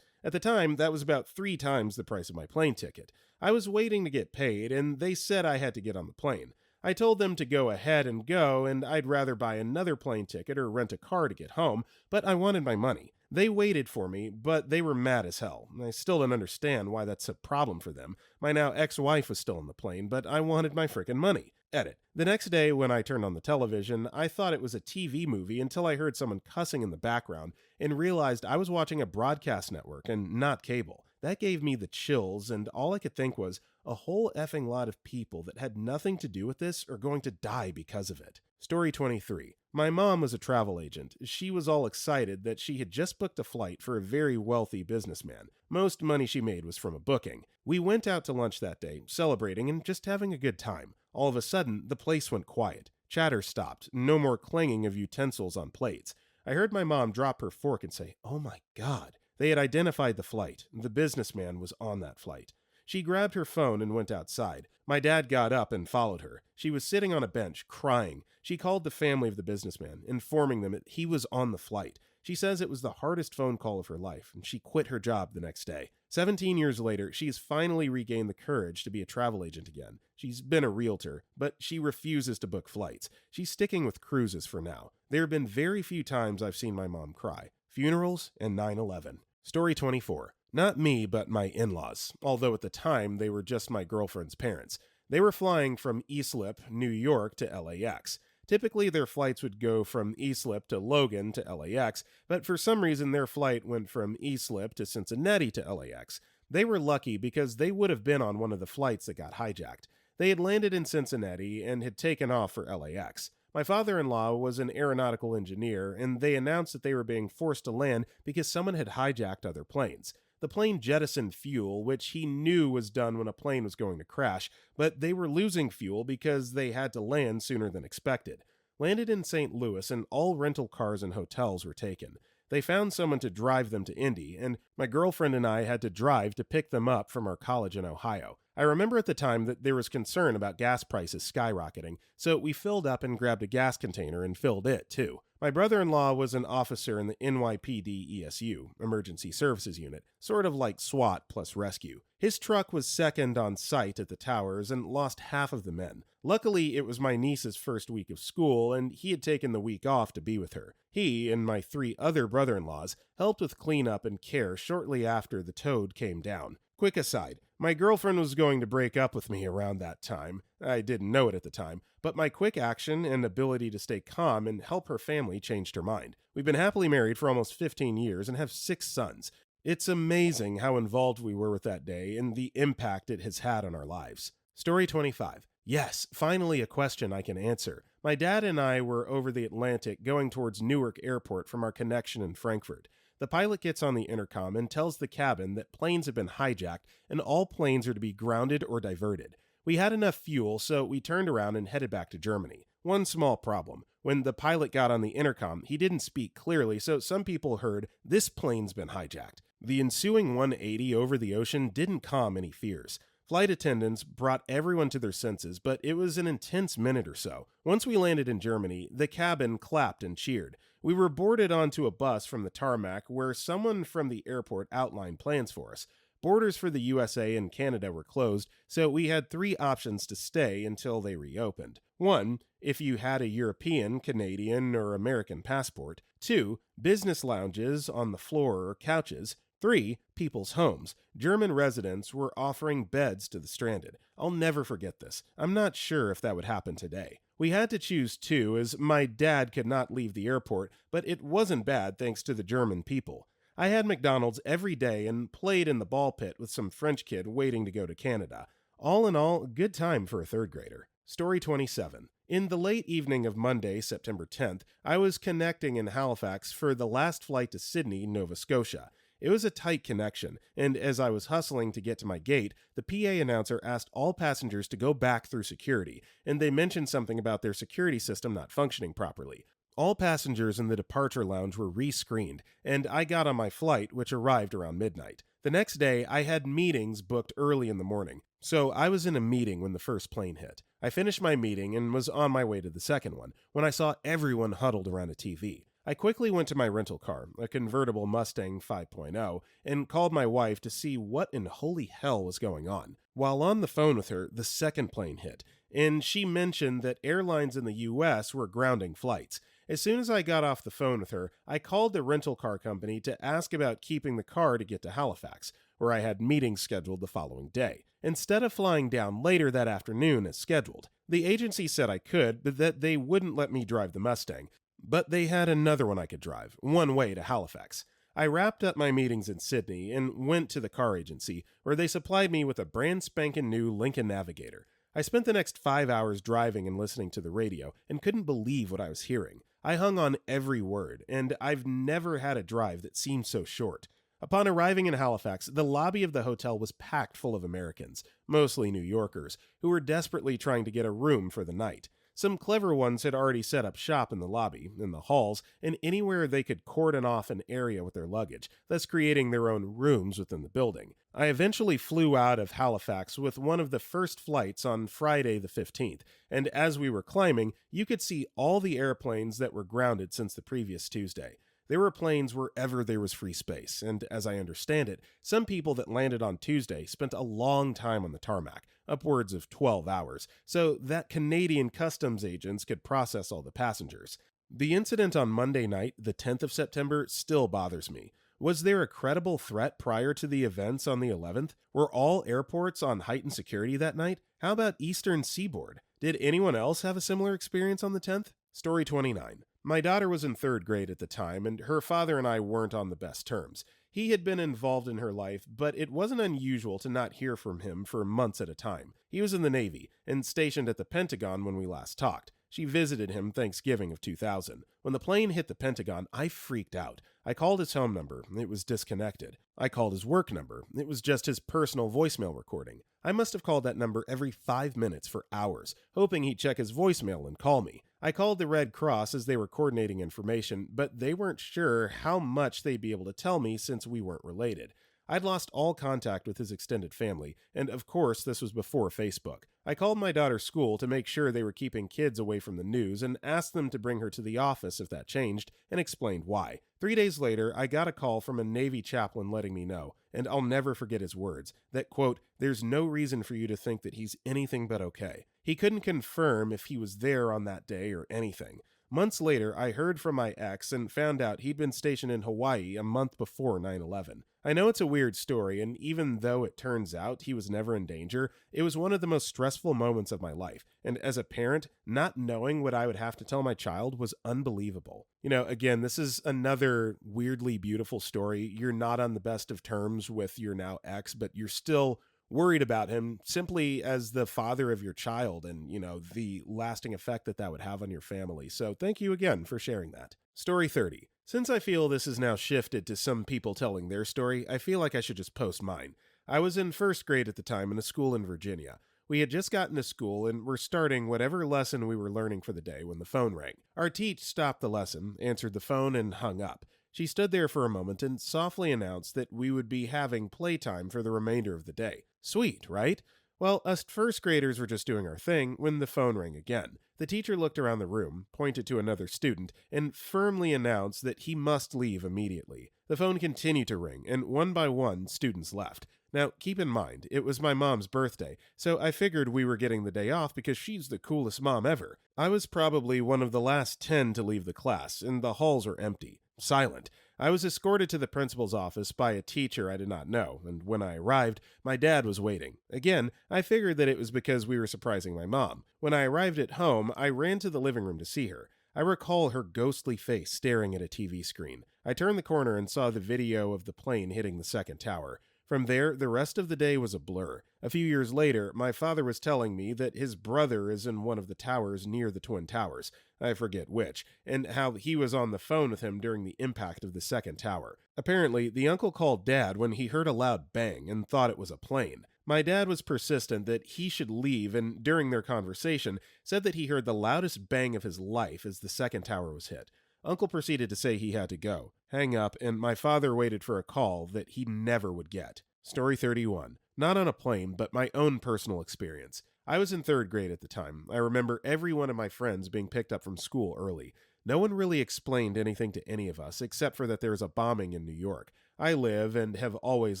At the time, that was about 3 times the price of my plane ticket. I was waiting to get paid, and they said I had to get on the plane. I told them to go ahead and go, and I'd rather buy another plane ticket or rent a car to get home, but I wanted my money. They waited for me, but they were mad as hell. I still don't understand why that's a problem for them. My now ex-wife was still on the plane, but I wanted my frickin' money. Edit. The next day, when I turned on the television, I thought it was a TV movie until I heard someone cussing in the background and realized I was watching a broadcast network and not cable. That gave me the chills, and all I could think was, a whole effing lot of people that had nothing to do with this are going to die because of it. Story 23. My mom was a travel agent. She was all excited that she had just booked a flight for a very wealthy businessman. Most money she made was from a booking. We went out to lunch that day, celebrating and just having a good time. All of a sudden, the place went quiet. Chatter stopped. No more clanging of utensils on plates. I heard my mom drop her fork and say, "Oh my God." They had identified the flight. The businessman was on that flight. She grabbed her phone and went outside. My dad got up and followed her. She was sitting on a bench, crying. She called the family of the businessman, informing them that he was on the flight. She says it was the hardest phone call of her life, and she quit her job the next day. 17 years later, she's finally regained the courage to be a travel agent again. She's been a realtor, but she refuses to book flights. She's sticking with cruises for now. There have been very few times I've seen my mom cry. Funerals and 9/11. Story 24. Not me, but my in-laws, although at the time they were just my girlfriend's parents. They were flying from Islip, New York to LAX. Typically, their flights would go from Islip to Logan to LAX, but for some reason their flight went from Islip to Cincinnati to LAX. They were lucky because they would have been on one of the flights that got hijacked. They had landed in Cincinnati and had taken off for LAX. My father-in-law was an aeronautical engineer, and they announced that they were being forced to land because someone had hijacked other planes. The plane jettisoned fuel, which he knew was done when a plane was going to crash, but they were losing fuel because they had to land sooner than expected. Landed in St. Louis, and all rental cars and hotels were taken. They found someone to drive them to Indy, and my girlfriend and I had to drive to pick them up from our college in Ohio. I remember at the time that there was concern about gas prices skyrocketing, so we filled up and grabbed a gas container and filled it, too. My brother-in-law was an officer in the NYPD ESU, Emergency Services Unit, sort of like SWAT plus rescue. His truck was second on site at the towers and lost half of the men. Luckily, it was my niece's first week of school, and he had taken the week off to be with her. He and my 3 other brother-in-laws helped with cleanup and care shortly after the toad came down. Quick aside, My girlfriend was going to break up with me around that time. I didn't know it at the time, but my quick action and ability to stay calm and help her family changed her mind. We've been happily married for almost 15 years and have 6 sons. It's amazing how involved we were with that day and the impact it has had on our lives. Story 25. Yes, finally a question I can answer. My dad and I were over the Atlantic going towards Newark Airport from our connection in Frankfurt. The pilot gets on the intercom and tells the cabin that planes have been hijacked and all planes are to be grounded or diverted. We had enough fuel, so we turned around and headed back to Germany. One small problem. When the pilot got on the intercom, he didn't speak clearly, so some people heard, "This plane's been hijacked." The ensuing 180 over the ocean didn't calm any fears. Flight attendants brought everyone to their senses, but it was an intense minute or so. Once we landed in Germany, the cabin clapped and cheered. We were boarded onto a bus from the tarmac where someone from the airport outlined plans for us. Borders for the USA and Canada were closed, so we had 3 options to stay until they reopened. 1, if you had a European, Canadian, or American passport. 2, business lounges on the floor or couches. 3, people's homes. German residents were offering beds to the stranded. I'll never forget this. I'm not sure if that would happen today. We had to choose 2 as my dad could not leave the airport, but it wasn't bad thanks to the German people. I had McDonald's every day and played in the ball pit with some French kid waiting to go to Canada. All in all, good time for a 3rd grader. Story 27. In the late evening of Monday, September 10th, I was connecting in Halifax for the last flight to Sydney, Nova Scotia. It was a tight connection, and as I was hustling to get to my gate, the PA announcer asked all passengers to go back through security, and they mentioned something about their security system not functioning properly. All passengers in the departure lounge were re-screened, and I got on my flight, which arrived around midnight. The next day, I had meetings booked early in the morning, so I was in a meeting when the first plane hit. I finished my meeting and was on my way to the second one, when I saw everyone huddled around a TV. I quickly went to my rental car, a convertible Mustang 5.0, and called my wife to see what in holy hell was going on. While on the phone with her, the second plane hit, and she mentioned that airlines in the US were grounding flights. As soon as I got off the phone with her, I called the rental car company to ask about keeping the car to get to Halifax, where I had meetings scheduled the following day, instead of flying down later that afternoon as scheduled. The agency said I could, but that they wouldn't let me drive the Mustang. But they had another one I could drive, one way to Halifax. I wrapped up my meetings in Sydney and went to the car agency, where they supplied me with a brand spanking new Lincoln Navigator. I spent the next 5 hours driving and listening to the radio, and couldn't believe what I was hearing. I hung on every word, and I've never had a drive that seemed so short. Upon arriving in Halifax, the lobby of the hotel was packed full of Americans, mostly New Yorkers, who were desperately trying to get a room for the night. Some clever ones had already set up shop in the lobby, in the halls, and anywhere they could cordon off an area with their luggage, thus creating their own rooms within the building. I eventually flew out of Halifax with one of the first flights on Friday the 15th, and as we were climbing, you could see all the airplanes that were grounded since the previous Tuesday. There were planes wherever there was free space, and as I understand it, some people that landed on Tuesday spent a long time on the tarmac, upwards of 12 hours, so that Canadian customs agents could process all the passengers. The incident on Monday night, the 10th of September, still bothers me. Was there a credible threat prior to the events on the 11th? Were all airports on heightened security that night? How about Eastern Seaboard? Did anyone else have a similar experience on the 10th? Story 29. My daughter was in 3rd grade at the time, and her father and I weren't on the best terms. He had been involved in her life, but it wasn't unusual to not hear from him for months at a time. He was in the Navy, and stationed at the Pentagon when we last talked. She visited him Thanksgiving of 2000. When the plane hit the Pentagon, I freaked out. I called his home number. It was disconnected. I called his work number. It was just his personal voicemail recording. I must have called that number every 5 minutes for hours, hoping he'd check his voicemail and call me. I called the Red Cross as they were coordinating information, but they weren't sure how much they'd be able to tell me since we weren't related. I'd lost all contact with his extended family, and of course this was before Facebook. I called my daughter's school to make sure they were keeping kids away from the news and asked them to bring her to the office if that changed, and explained why. 3 days later, I got a call from a Navy chaplain letting me know, and I'll never forget his words, that, quote, "There's no reason for you to think that he's anything but okay." He couldn't confirm if he was there on that day or anything. Months later, I heard from my ex and found out he'd been stationed in Hawaii a month before 9/11. I know it's a weird story, and even though it turns out he was never in danger, it was one of the most stressful moments of my life. And as a parent, not knowing what I would have to tell my child was unbelievable. Again, this is another weirdly beautiful story. You're not on the best of terms with your now ex, but you're still worried about him simply as the father of your child and, the lasting effect that that would have on your family. So thank you again for sharing that. Story 30. Since I feel this has now shifted to some people telling their story, I feel like I should just post mine. I was in first grade at the time in a school in Virginia. We had just gotten to school and were starting whatever lesson we were learning for the day when the phone rang. Our teacher stopped the lesson, answered the phone, and hung up. She stood there for a moment and softly announced that we would be having playtime for the remainder of the day. Sweet, right? Well, us first graders were just doing our thing when the phone rang again. The teacher looked around the room, pointed to another student, and firmly announced that he must leave immediately. The phone continued to ring, and one by one, students left. Now, keep in mind, it was my mom's birthday, so I figured we were getting the day off because she's the coolest mom ever. I was probably one of the last 10 to leave the class, and the halls were empty. Silent. I was escorted to the principal's office by a teacher I did not know, and when I arrived, my dad was waiting. Again, I figured that it was because we were surprising my mom. When I arrived at home, I ran to the living room to see her. I recall her ghostly face staring at a TV screen. I turned the corner and saw the video of the plane hitting the second tower. From there, the rest of the day was a blur. A few years later, my father was telling me that his brother is in one of the towers near the Twin Towers, I forget which, and how he was on the phone with him during the impact of the second tower. Apparently, the uncle called Dad when he heard a loud bang and thought it was a plane. My dad was persistent that he should leave, and during their conversation, said that he heard the loudest bang of his life as the second tower was hit. Uncle proceeded to say he had to go, hang up, and my father waited for a call that he never would get. Story 31. Not on a plane, but my own personal experience. I was in third grade at the time. I remember every one of my friends being picked up from school early. No one really explained anything to any of us, except for that there was a bombing in New York. I live, and have always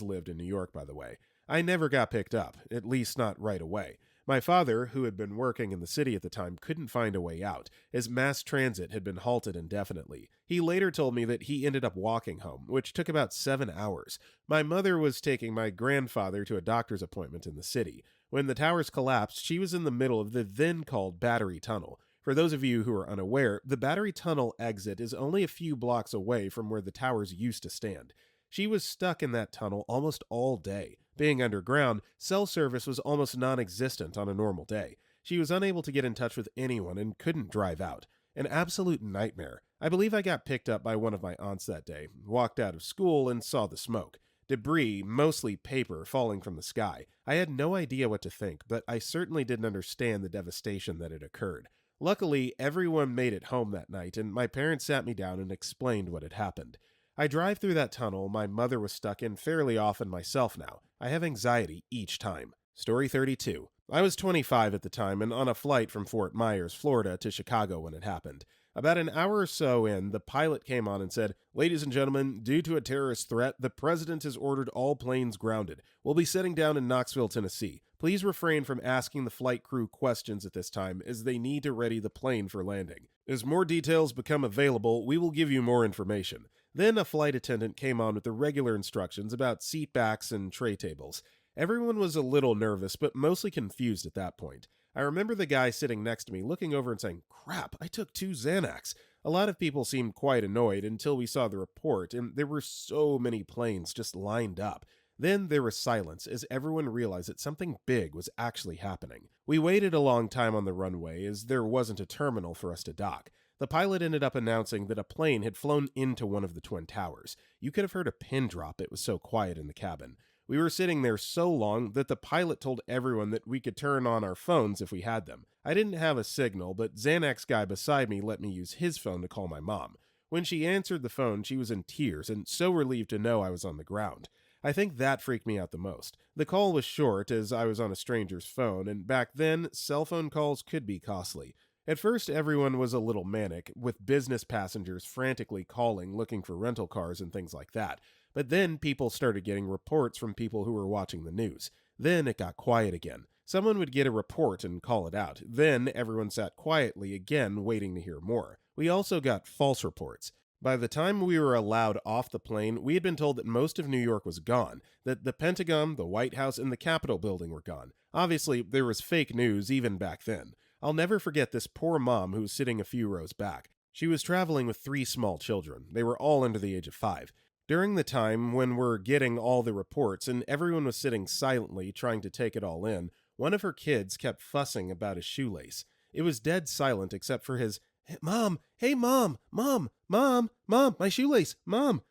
lived in New York, by the way. I never got picked up, at least not right away. My father, who had been working in the city at the time, couldn't find a way out, as mass transit had been halted indefinitely. He later told me that he ended up walking home, which took about 7 hours. My mother was taking my grandfather to a doctor's appointment in the city. When the towers collapsed, she was in the middle of the then called Battery Tunnel. For those of you who are unaware, the Battery Tunnel exit is only a few blocks away from where the towers used to stand. She was stuck in that tunnel almost all day. Being underground, cell service was almost non-existent on a normal day. She was unable to get in touch with anyone and couldn't drive out. An absolute nightmare. I believe I got picked up by one of my aunts that day, walked out of school, and saw the smoke. Debris, mostly paper, falling from the sky. I had no idea what to think, but I certainly didn't understand the devastation that had occurred. Luckily, everyone made it home that night, and my parents sat me down and explained what had happened. I drive through that tunnel my mother was stuck in fairly often myself now. I have anxiety each time. Story 32. I was 25 at the time and on a flight from Fort Myers, Florida to Chicago when it happened. About an hour or so in, the pilot came on and said, "Ladies and gentlemen, due to a terrorist threat, the president has ordered all planes grounded. We'll be setting down in Knoxville, Tennessee. Please refrain from asking the flight crew questions at this time as they need to ready the plane for landing. As more details become available, we will give you more information." Then a flight attendant came on with the regular instructions about seat backs and tray tables. Everyone was a little nervous, but mostly confused at that point. I remember the guy sitting next to me looking over and saying, "Crap, I took 2 Xanax." A lot of people seemed quite annoyed until we saw the report, and there were so many planes just lined up. Then there was silence as everyone realized that something big was actually happening. We waited a long time on the runway as there wasn't a terminal for us to dock. The pilot ended up announcing that a plane had flown into one of the Twin Towers. You could have heard a pin drop, it was so quiet in the cabin. We were sitting there so long that the pilot told everyone that we could turn on our phones if we had them. I didn't have a signal, but Xanax guy beside me let me use his phone to call my mom. When she answered the phone, she was in tears and so relieved to know I was on the ground. I think that freaked me out the most. The call was short as I was on a stranger's phone, and back then, cell phone calls could be costly. At first, everyone was a little manic, with business passengers frantically calling, looking for rental cars and things like that. But then people started getting reports from people who were watching the news. Then it got quiet again. Someone would get a report and call it out. Then everyone sat quietly again, waiting to hear more. We also got false reports. By the time we were allowed off the plane, we had been told that most of New York was gone, that the Pentagon, the White House, and the Capitol building were gone. Obviously, there was fake news even back then. I'll never forget this poor mom who was sitting a few rows back. She was traveling with 3 small children. They were all under the age of 5. During the time when we're getting all the reports and everyone was sitting silently trying to take it all in, one of her kids kept fussing about his shoelace. It was dead silent except for his, "Hey, Mom, hey Mom, Mom, my shoelace, Mom,"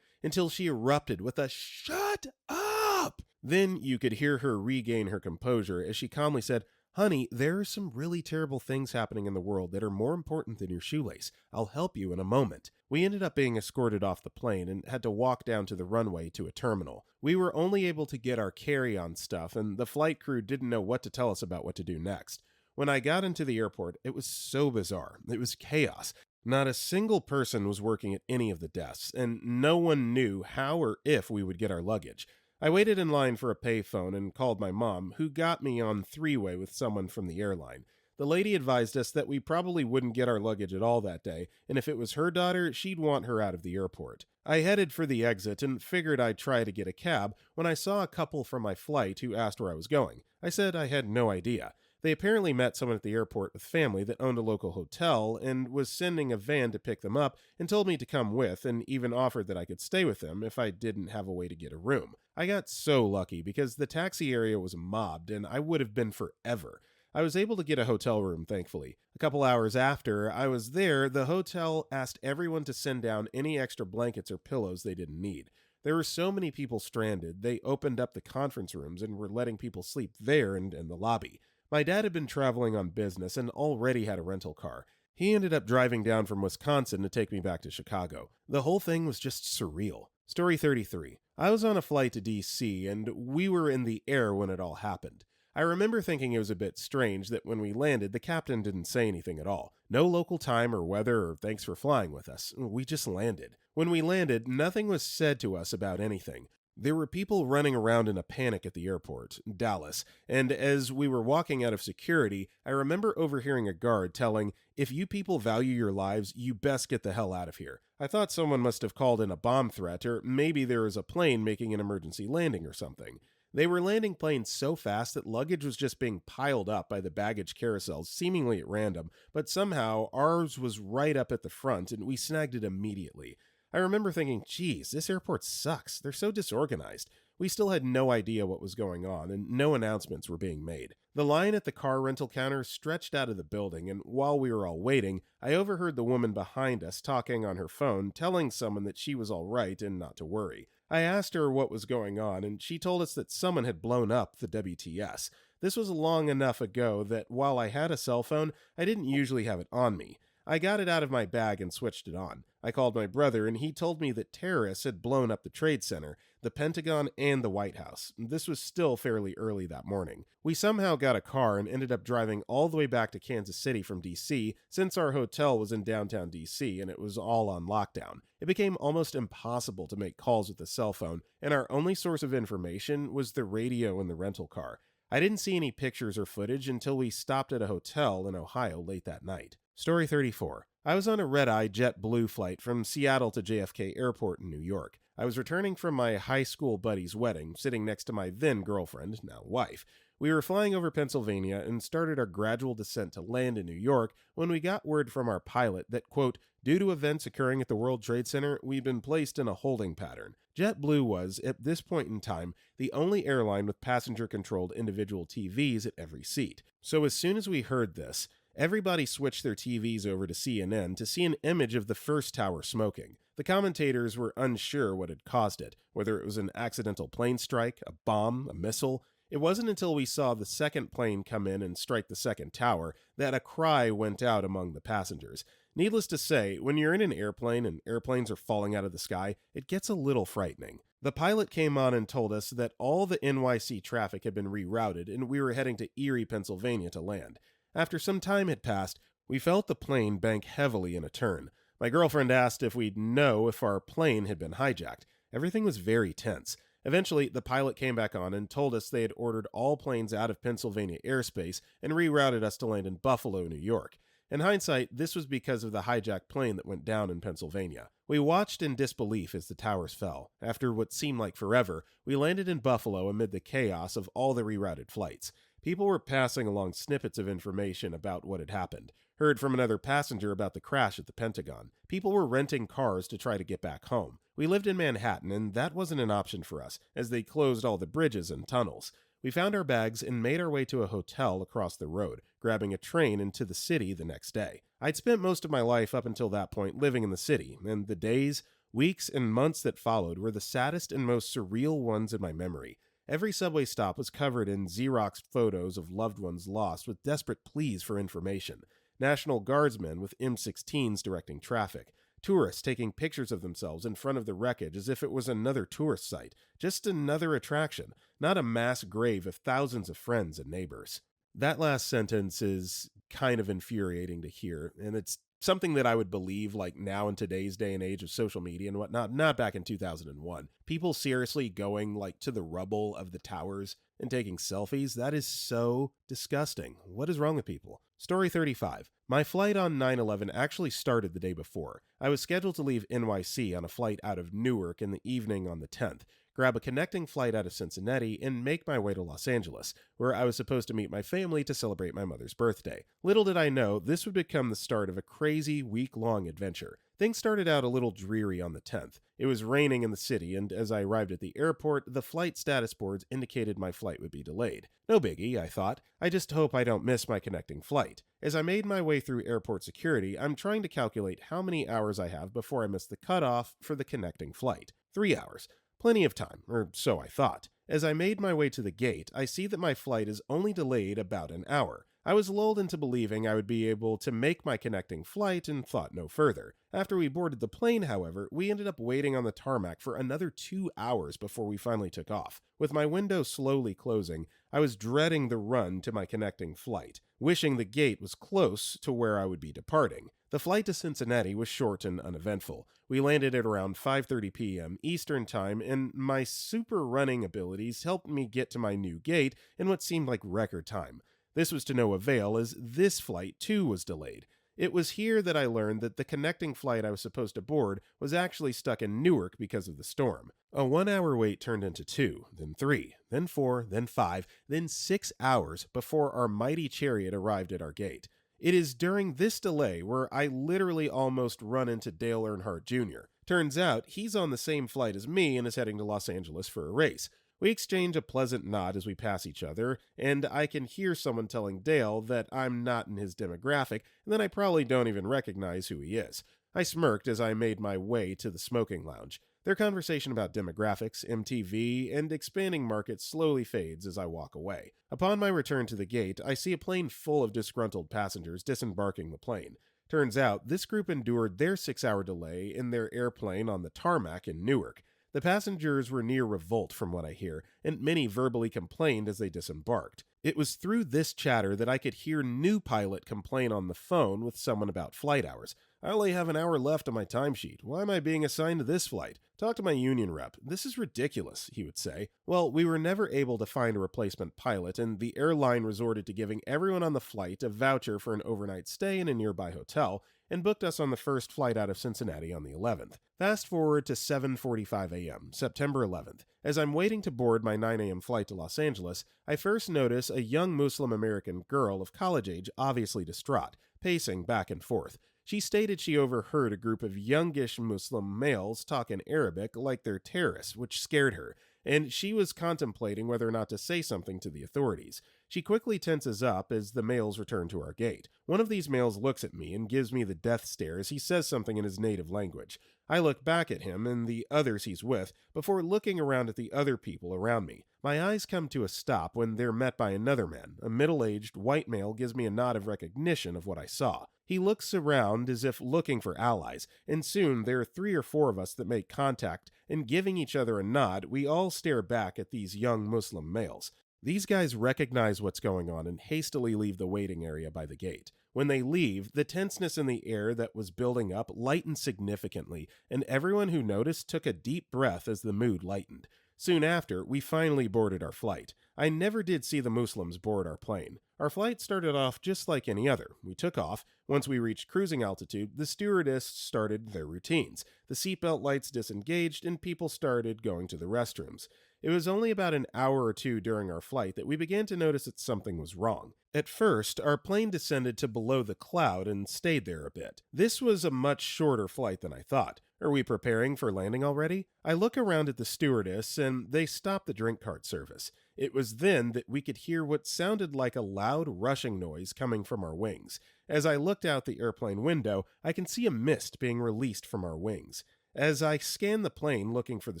until she erupted with a "Shut up!" Then you could hear her regain her composure as she calmly said, "Honey, there are some really terrible things happening in the world that are more important than your shoelace. I'll help you in a moment." We ended up being escorted off the plane and had to walk down to the runway to a terminal. We were only able to get our carry-on stuff, and the flight crew didn't know what to tell us about what to do next. When I got into the airport, it was so bizarre. It was chaos. Not a single person was working at any of the desks, and no one knew how or if we would get our luggage. I waited in line for a payphone and called my mom, who got me on three-way with someone from the airline. The lady advised us that we probably wouldn't get our luggage at all that day, and if it was her daughter, she'd want her out of the airport. I headed for the exit and figured I'd try to get a cab when I saw a couple from my flight who asked where I was going. I said I had no idea. They apparently met someone at the airport with family that owned a local hotel and was sending a van to pick them up and told me to come with and even offered that I could stay with them if I didn't have a way to get a room. I got so lucky because the taxi area was mobbed and I would have been forever. I was able to get a hotel room, thankfully. A couple hours after I was there, the hotel asked everyone to send down any extra blankets or pillows they didn't need. There were so many people stranded, they opened up the conference rooms and were letting people sleep there and in the lobby. My dad had been traveling on business and already had a rental car. He ended up driving down from Wisconsin to take me back to Chicago. The whole thing was just surreal. Story 33. I was on a flight to DC and we were in the air when it all happened. I remember thinking it was a bit strange that when we landed, the captain didn't say anything at all. No local time or weather or thanks for flying with us. We just landed. When we landed, nothing was said to us about anything. There were people running around in a panic at the airport, Dallas, and as we were walking out of security, I remember overhearing a guard telling, "If you people value your lives, you best get the hell out of here." I thought someone must have called in a bomb threat, or maybe there was a plane making an emergency landing or something. They were landing planes so fast that luggage was just being piled up by the baggage carousels, seemingly at random, but somehow ours was right up at the front and we snagged it immediately. I remember thinking, geez, this airport sucks. They're so disorganized. We still had no idea what was going on, and no announcements were being made. The line at the car rental counter stretched out of the building, and while we were all waiting, I overheard the woman behind us talking on her phone, telling someone that she was all right and not to worry. I asked her what was going on, and she told us that someone had blown up the WTS. This was long enough ago that while I had a cell phone, I didn't usually have it on me. I got it out of my bag and switched it on. I called my brother and he told me that terrorists had blown up the Trade Center, the Pentagon, and the White House. This was still fairly early that morning. We somehow got a car and ended up driving all the way back to Kansas City from DC since our hotel was in downtown DC and it was all on lockdown. It became almost impossible to make calls with a cell phone, and our only source of information was the radio in the rental car. I didn't see any pictures or footage until we stopped at a hotel in Ohio late that night. Story 34. I was on a red-eye JetBlue flight from Seattle to JFK Airport in New York. I was returning from my high school buddy's wedding, sitting next to my then-girlfriend, now wife. We were flying over Pennsylvania and started our gradual descent to land in New York when we got word from our pilot that, quote, due to events occurring at the World Trade Center, we've been placed in a holding pattern. JetBlue was, at this point in time, the only airline with passenger-controlled individual TVs at every seat. So as soon as we heard this, everybody switched their TVs over to CNN to see an image of the first tower smoking. The commentators were unsure what had caused it, whether it was an accidental plane strike, a bomb, a missile. It wasn't until we saw the second plane come in and strike the second tower that a cry went out among the passengers. Needless to say, when you're in an airplane and airplanes are falling out of the sky, it gets a little frightening. The pilot came on and told us that all the NYC traffic had been rerouted and we were heading to Erie, Pennsylvania to land. After some time had passed, we felt the plane bank heavily in a turn. My girlfriend asked if we'd know if our plane had been hijacked. Everything was very tense. Eventually, the pilot came back on and told us they had ordered all planes out of Pennsylvania airspace and rerouted us to land in Buffalo, New York. In hindsight, this was because of the hijacked plane that went down in Pennsylvania. We watched in disbelief as the towers fell. After what seemed like forever, we landed in Buffalo amid the chaos of all the rerouted flights. People were passing along snippets of information about what had happened. Heard from another passenger about the crash at the Pentagon. People were renting cars to try to get back home. We lived in Manhattan, and that wasn't an option for us, as they closed all the bridges and tunnels. We found our bags and made our way to a hotel across the road, grabbing a train into the city the next day. I'd spent most of my life up until that point living in the city, and the days, weeks, and months that followed were the saddest and most surreal ones in my memory. Every subway stop was covered in Xeroxed photos of loved ones lost with desperate pleas for information. National Guardsmen with M16s directing traffic. Tourists taking pictures of themselves in front of the wreckage as if it was another tourist site, just another attraction, not a mass grave of thousands of friends and neighbors. That last sentence is kind of infuriating to hear, and it's something that I would believe like now in today's day and age of social media and whatnot, not back in 2001. People seriously going like to the rubble of the towers and taking selfies, that is so disgusting. What is wrong with people? Story 35. My flight on 9/11 actually started the day before. I was scheduled to leave NYC on a flight out of Newark in the evening on the 10th, grab a connecting flight out of Cincinnati, and make my way to Los Angeles, where I was supposed to meet my family to celebrate my mother's birthday. Little did I know, this would become the start of a crazy, week-long adventure. Things started out a little dreary on the 10th. It was raining in the city, and as I arrived at the airport, the flight status boards indicated my flight would be delayed. No biggie, I thought. I just hope I don't miss my connecting flight. As I made my way through airport security, I'm trying to calculate how many hours I have before I miss the cutoff for the connecting flight. 3 hours. Plenty of time, or so I thought. As I made my way to the gate, I see that my flight is only delayed about an hour. I was lulled into believing I would be able to make my connecting flight and thought no further. After we boarded the plane, however, we ended up waiting on the tarmac for another 2 hours before we finally took off. With my window slowly closing, I was dreading the run to my connecting flight, wishing the gate was close to where I would be departing. The flight to Cincinnati was short and uneventful. We landed at around 5:30 p.m. Eastern Time, and my super running abilities helped me get to my new gate in what seemed like record time. This was to no avail, as this flight too was delayed. It was here that I learned that the connecting flight I was supposed to board was actually stuck in Newark because of the storm. A 1-hour wait turned into 2, then 3, then 4, then 5, then 6 hours before our mighty chariot arrived at our gate. It is during this delay where I literally almost run into Dale Earnhardt Jr. Turns out he's on the same flight as me and is heading to Los Angeles for a race. We exchange a pleasant nod as we pass each other, and I can hear someone telling Dale that I'm not in his demographic and that I probably don't even recognize who he is. I smirked as I made my way to the smoking lounge. Their conversation about demographics, MTV, and expanding markets slowly fades as I walk away. Upon my return to the gate, I see a plane full of disgruntled passengers disembarking the plane. Turns out, this group endured their 6-hour delay in their airplane on the tarmac in Newark. The passengers were near revolt from what I hear, and many verbally complained as they disembarked. It was through this chatter that I could hear new pilot complain on the phone with someone about flight hours. I only have an hour left on my timesheet. Why am I being assigned to this flight? Talk to my union rep. This is ridiculous, he would say. Well, we were never able to find a replacement pilot, and the airline resorted to giving everyone on the flight a voucher for an overnight stay in a nearby hotel, and booked us on the first flight out of Cincinnati on the 11th. Fast forward to 7:45 a.m., September 11th. As I'm waiting to board my 9 a.m. flight to Los Angeles, I first notice a young Muslim American girl of college age, obviously distraught, pacing back and forth. She stated she overheard a group of youngish Muslim males talk in Arabic like they're terrorists, which scared her, and she was contemplating whether or not to say something to the authorities. She quickly tenses up as the males return to our gate. One of these males looks at me and gives me the death stare as he says something in his native language. I look back at him and the others he's with before looking around at the other people around me. My eyes come to a stop when they're met by another man. A middle-aged white male gives me a nod of recognition of what I saw. He looks around as if looking for allies, and soon there are 3 or 4 of us that make contact, and giving each other a nod, we all stare back at these young Muslim males. These guys recognize what's going on and hastily leave the waiting area by the gate. When they leave, the tenseness in the air that was building up lightened significantly, and everyone who noticed took a deep breath as the mood lightened. Soon after, we finally boarded our flight. I never did see the Muslims board our plane. Our flight started off just like any other. We took off. Once we reached cruising altitude, the stewardess started their routines. The seatbelt lights disengaged, and people started going to the restrooms. It was only about an hour or two during our flight that we began to notice that something was wrong. At first, our plane descended to below the cloud and stayed there a bit. This was a much shorter flight than I thought. Are we preparing for landing already? I look around at the stewardess, and they stopped the drink cart service. It was then that we could hear what sounded like a loud rushing noise coming from our wings. As I looked out the airplane window, I can see a mist being released from our wings. As I scan the plane looking for the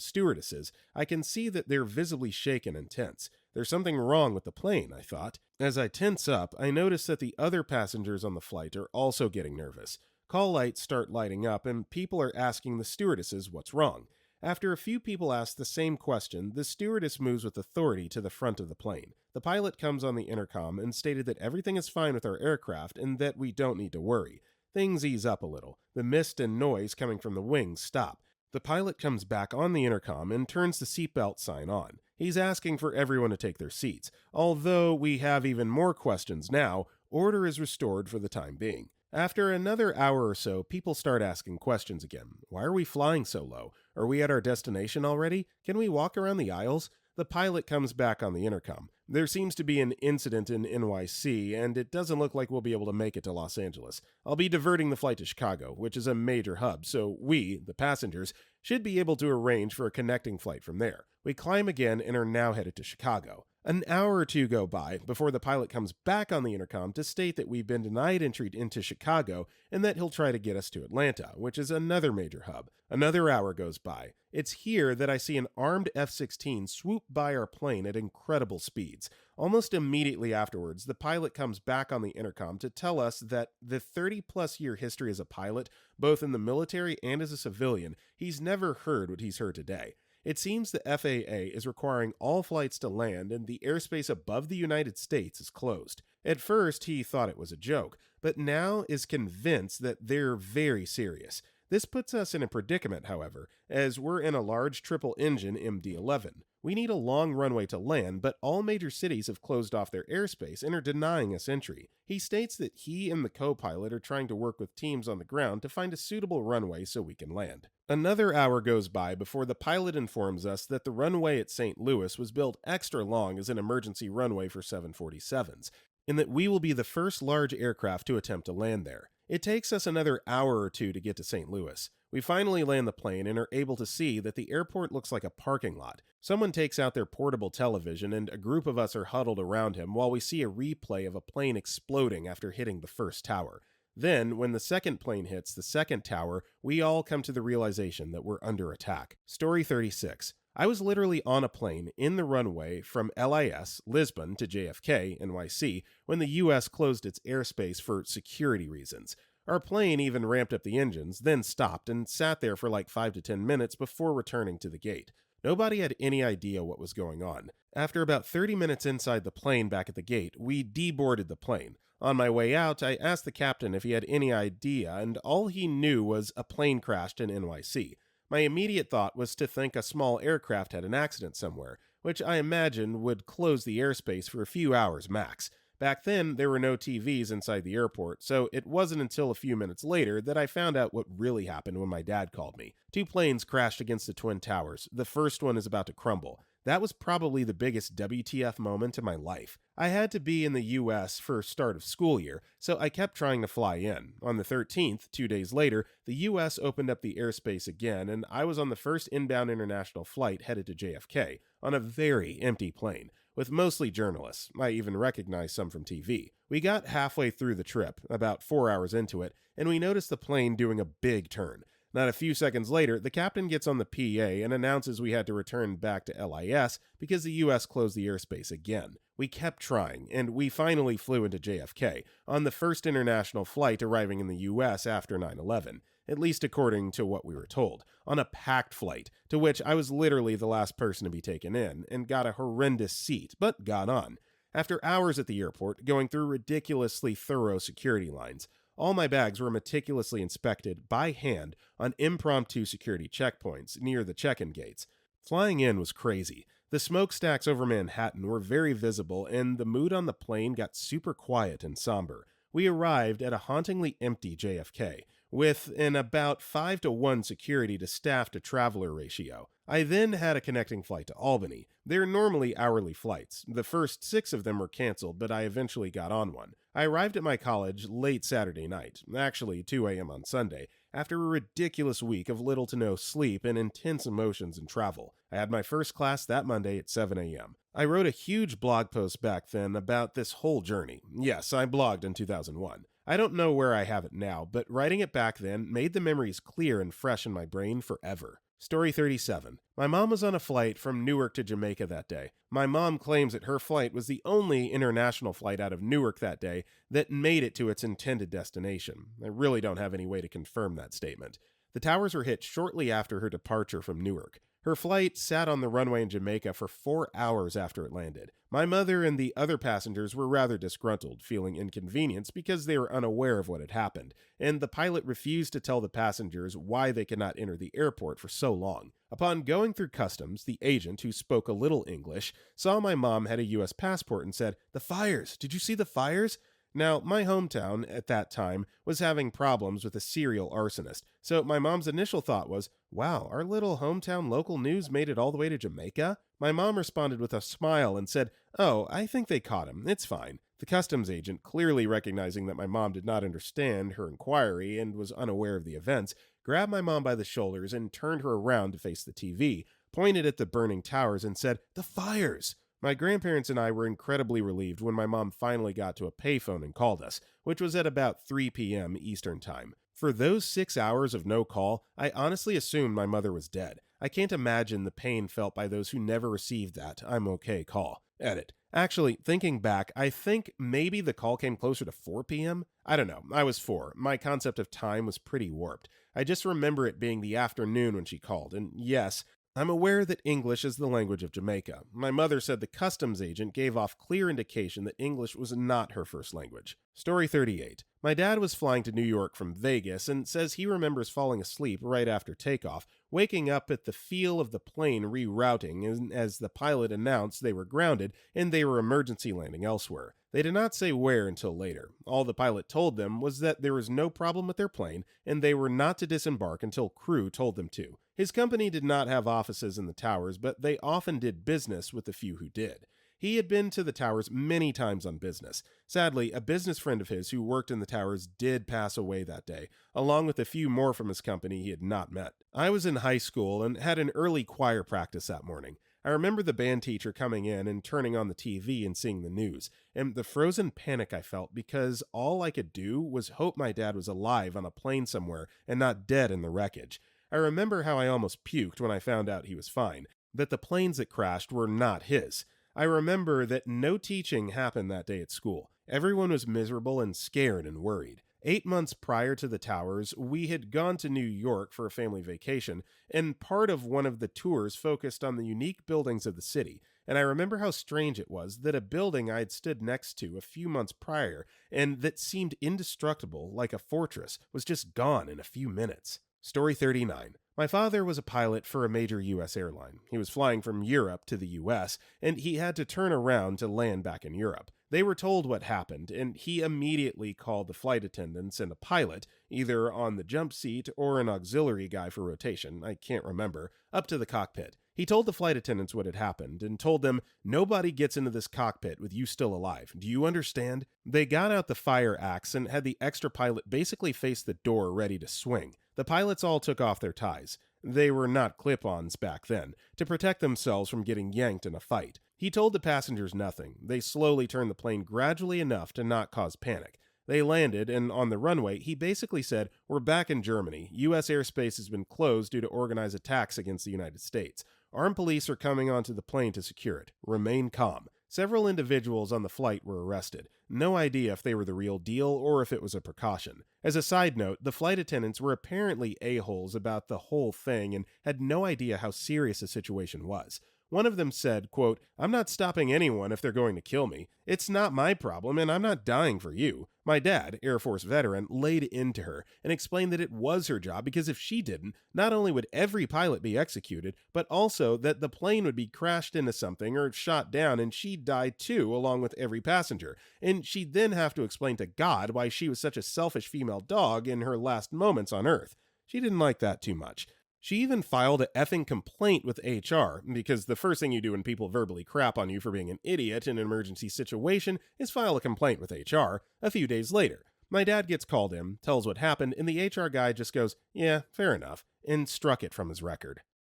stewardesses, I can see that they're visibly shaken and tense. There's something wrong with the plane, I thought. As I tense up, I notice that the other passengers on the flight are also getting nervous. Call lights start lighting up, and people are asking the stewardesses what's wrong. After a few people ask the same question, the stewardess moves with authority to the front of the plane. The pilot comes on the intercom and stated that everything is fine with our aircraft and that we don't need to worry. Things ease up a little. The mist and noise coming from the wings stop. The pilot comes back on the intercom and turns the seatbelt sign on. He's asking for everyone to take their seats. Although we have even more questions now, order is restored for the time being. After another hour or so, people start asking questions again. Why are we flying so low? Are we at our destination already? Can we walk around the aisles? The pilot comes back on the intercom. There seems to be an incident in NYC, and it doesn't look like we'll be able to make it to Los Angeles. I'll be diverting the flight to Chicago, which is a major hub, so we, the passengers, should be able to arrange for a connecting flight from there. We climb again and are now headed to Chicago. An hour or two go by before the pilot comes back on the intercom to state that we've been denied entry into Chicago and that he'll try to get us to Atlanta, which is another major hub. Another hour goes by. It's here that I see an armed F-16 swoop by our plane at incredible speeds. Almost immediately afterwards, the pilot comes back on the intercom to tell us that the 30-plus year history as a pilot, both in the military and as a civilian, he's never heard what he's heard today. It seems the FAA is requiring all flights to land and the airspace above the United States is closed. At first, he thought it was a joke, but now is convinced that they're very serious. This puts us in a predicament, however, as we're in a large triple-engine MD-11. We need a long runway to land, but all major cities have closed off their airspace and are denying us entry. He states that he and the co-pilot are trying to work with teams on the ground to find a suitable runway so we can land. Another hour goes by before the pilot informs us that the runway at St. Louis was built extra long as an emergency runway for 747s, and that we will be the first large aircraft to attempt to land there. It takes us another hour or two to get to St. Louis. We finally land the plane and are able to see that the airport looks like a parking lot. Someone takes out their portable television and a group of us are huddled around him while we see a replay of a plane exploding after hitting the first tower. Then, when the second plane hits the second tower, we all come to the realization that we're under attack. Story 36. I was literally on a plane in the runway from LIS, Lisbon, to JFK, NYC, when the US closed its airspace for security reasons. Our plane even ramped up the engines, then stopped and sat there for like 5 to 10 minutes before returning to the gate. Nobody had any idea what was going on. After about 30 minutes inside the plane back at the gate, we deboarded the plane. On my way out, I asked the captain if he had any idea, and all he knew was a plane crashed in NYC. My immediate thought was to think a small aircraft had an accident somewhere, which I imagine would close the airspace for a few hours max. Back then, there were no TVs inside the airport, so it wasn't until a few minutes later that I found out what really happened when my dad called me. 2 planes crashed against the Twin Towers. The first one is about to crumble. That was probably the biggest WTF moment in my life. I had to be in the US for start of school year, so I kept trying to fly in. On the 13th, 2 days later, the US opened up the airspace again, and I was on the first inbound international flight headed to JFK, on a very empty plane, with mostly journalists. I even recognized some from TV. We got halfway through the trip, about 4 hours into it, and we noticed the plane doing a big turn. Not a few seconds later, the captain gets on the PA and announces we had to return back to LIS because the US closed the airspace again. We kept trying, and we finally flew into JFK, on the first international flight arriving in the US after 9/11, at least according to what we were told, on a packed flight, to which I was literally the last person to be taken in, and got a horrendous seat, but got on. After hours at the airport, going through ridiculously thorough security lines, all my bags were meticulously inspected by hand on impromptu security checkpoints near the check-in gates. Flying in was crazy. The smokestacks over Manhattan were very visible, and the mood on the plane got super quiet and somber. We arrived at a hauntingly empty JFK, with an about 5 to 1 security to staff to traveler ratio. I then had a connecting flight to Albany. They're normally hourly flights. The first 6 of them were canceled, but I eventually got on one. I arrived at my college late Saturday night, actually 2 a.m. on Sunday, after a ridiculous week of little to no sleep and intense emotions and travel. I had my first class that Monday at 7 a.m. I wrote a huge blog post back then about this whole journey. Yes, I blogged in 2001. I don't know where I have it now, but writing it back then made the memories clear and fresh in my brain forever. Story 37. My mom was on a flight from Newark to Jamaica that day. My mom claims that her flight was the only international flight out of Newark that day that made it to its intended destination. I really don't have any way to confirm that statement. The towers were hit shortly after her departure from Newark. Her flight sat on the runway in Jamaica for 4 hours after it landed. My mother and the other passengers were rather disgruntled, feeling inconvenienced because they were unaware of what had happened, and the pilot refused to tell the passengers why they could not enter the airport for so long. Upon going through customs, the agent, who spoke a little English, saw my mom had a U.S. passport and said, "The fires! Did you see the fires?" Now, my hometown at that time was having problems with a serial arsonist, so my mom's initial thought was, wow, our little hometown local news made it all the way to Jamaica? My mom responded with a smile and said, "Oh, I think they caught him. It's fine." The customs agent, clearly recognizing that my mom did not understand her inquiry and was unaware of the events, grabbed my mom by the shoulders and turned her around to face the TV, pointed at the burning towers and said, "The fires!" My grandparents and I were incredibly relieved when my mom finally got to a payphone and called us, which was at about 3 p.m. Eastern Time. For those 6 hours of no call, I honestly assumed my mother was dead. I can't imagine the pain felt by those who never received that "I'm okay" call. Edit. Actually, thinking back, I think maybe the call came closer to 4 p.m.? I don't know. I was 4. My concept of time was pretty warped. I just remember it being the afternoon when she called, and yes, I'm aware that English is the language of Jamaica. My mother said the customs agent gave off clear indication that English was not her first language. Story 38. My dad was flying to New York from Vegas and says he remembers falling asleep right after takeoff, waking up at the feel of the plane rerouting as the pilot announced they were grounded and they were emergency landing elsewhere. They did not say where until later. All the pilot told them was that there was no problem with their plane and they were not to disembark until crew told them to. His company did not have offices in the towers, but they often did business with the few who did. He had been to the towers many times on business. Sadly, a business friend of his who worked in the towers did pass away that day, along with a few more from his company he had not met. I was in high school and had an early choir practice that morning. I remember the band teacher coming in and turning on the TV and seeing the news, and the frozen panic I felt because all I could do was hope my dad was alive on a plane somewhere and not dead in the wreckage. I remember how I almost puked when I found out he was fine, that the planes that crashed were not his. I remember that no teaching happened that day at school. Everyone was miserable and scared and worried. 8 months prior to the towers, we had gone to New York for a family vacation, and part of one of the tours focused on the unique buildings of the city. And I remember how strange it was that a building I had stood next to a few months prior, and that seemed indestructible, like a fortress, was just gone in a few minutes. Story 39. My father was a pilot for a major U.S. airline. He was flying from Europe to the U.S., and he had to turn around to land back in Europe. They were told what happened, and he immediately called the flight attendants and a pilot, either on the jump seat or an auxiliary guy for rotation, I can't remember, up to the cockpit. He told the flight attendants what had happened and told them, "Nobody gets into this cockpit with you still alive. Do you understand?" They got out the fire axe and had the extra pilot basically face the door ready to swing. The pilots all took off their ties. They were not clip-ons back then, to protect themselves from getting yanked in a fight. He told the passengers nothing. They slowly turned the plane gradually enough to not cause panic. They landed, and on the runway, he basically said, "We're back in Germany. U.S. airspace has been closed due to organized attacks against the United States. Armed police are coming onto the plane to secure it. Remain calm." Several individuals on the flight were arrested. No idea if they were the real deal or if it was a precaution. As a side note, the flight attendants were apparently a-holes about the whole thing and had no idea how serious the situation was. One of them said, quote, "I'm not stopping anyone if they're going to kill me. It's not my problem, and I'm not dying for you." My dad, Air Force veteran, laid into her and explained that it was her job because if she didn't, not only would every pilot be executed, but also that the plane would be crashed into something or shot down and she'd die too, along with every passenger. And she'd then have to explain to God why she was such a selfish female dog in her last moments on Earth. She didn't like that too much. She even filed a effing complaint with HR, because the first thing you do when people verbally crap on you for being an idiot in an emergency situation is file a complaint with HR. A few days later, my dad gets called in, tells what happened, and the HR guy just goes, "Yeah, fair enough," and struck it from his record.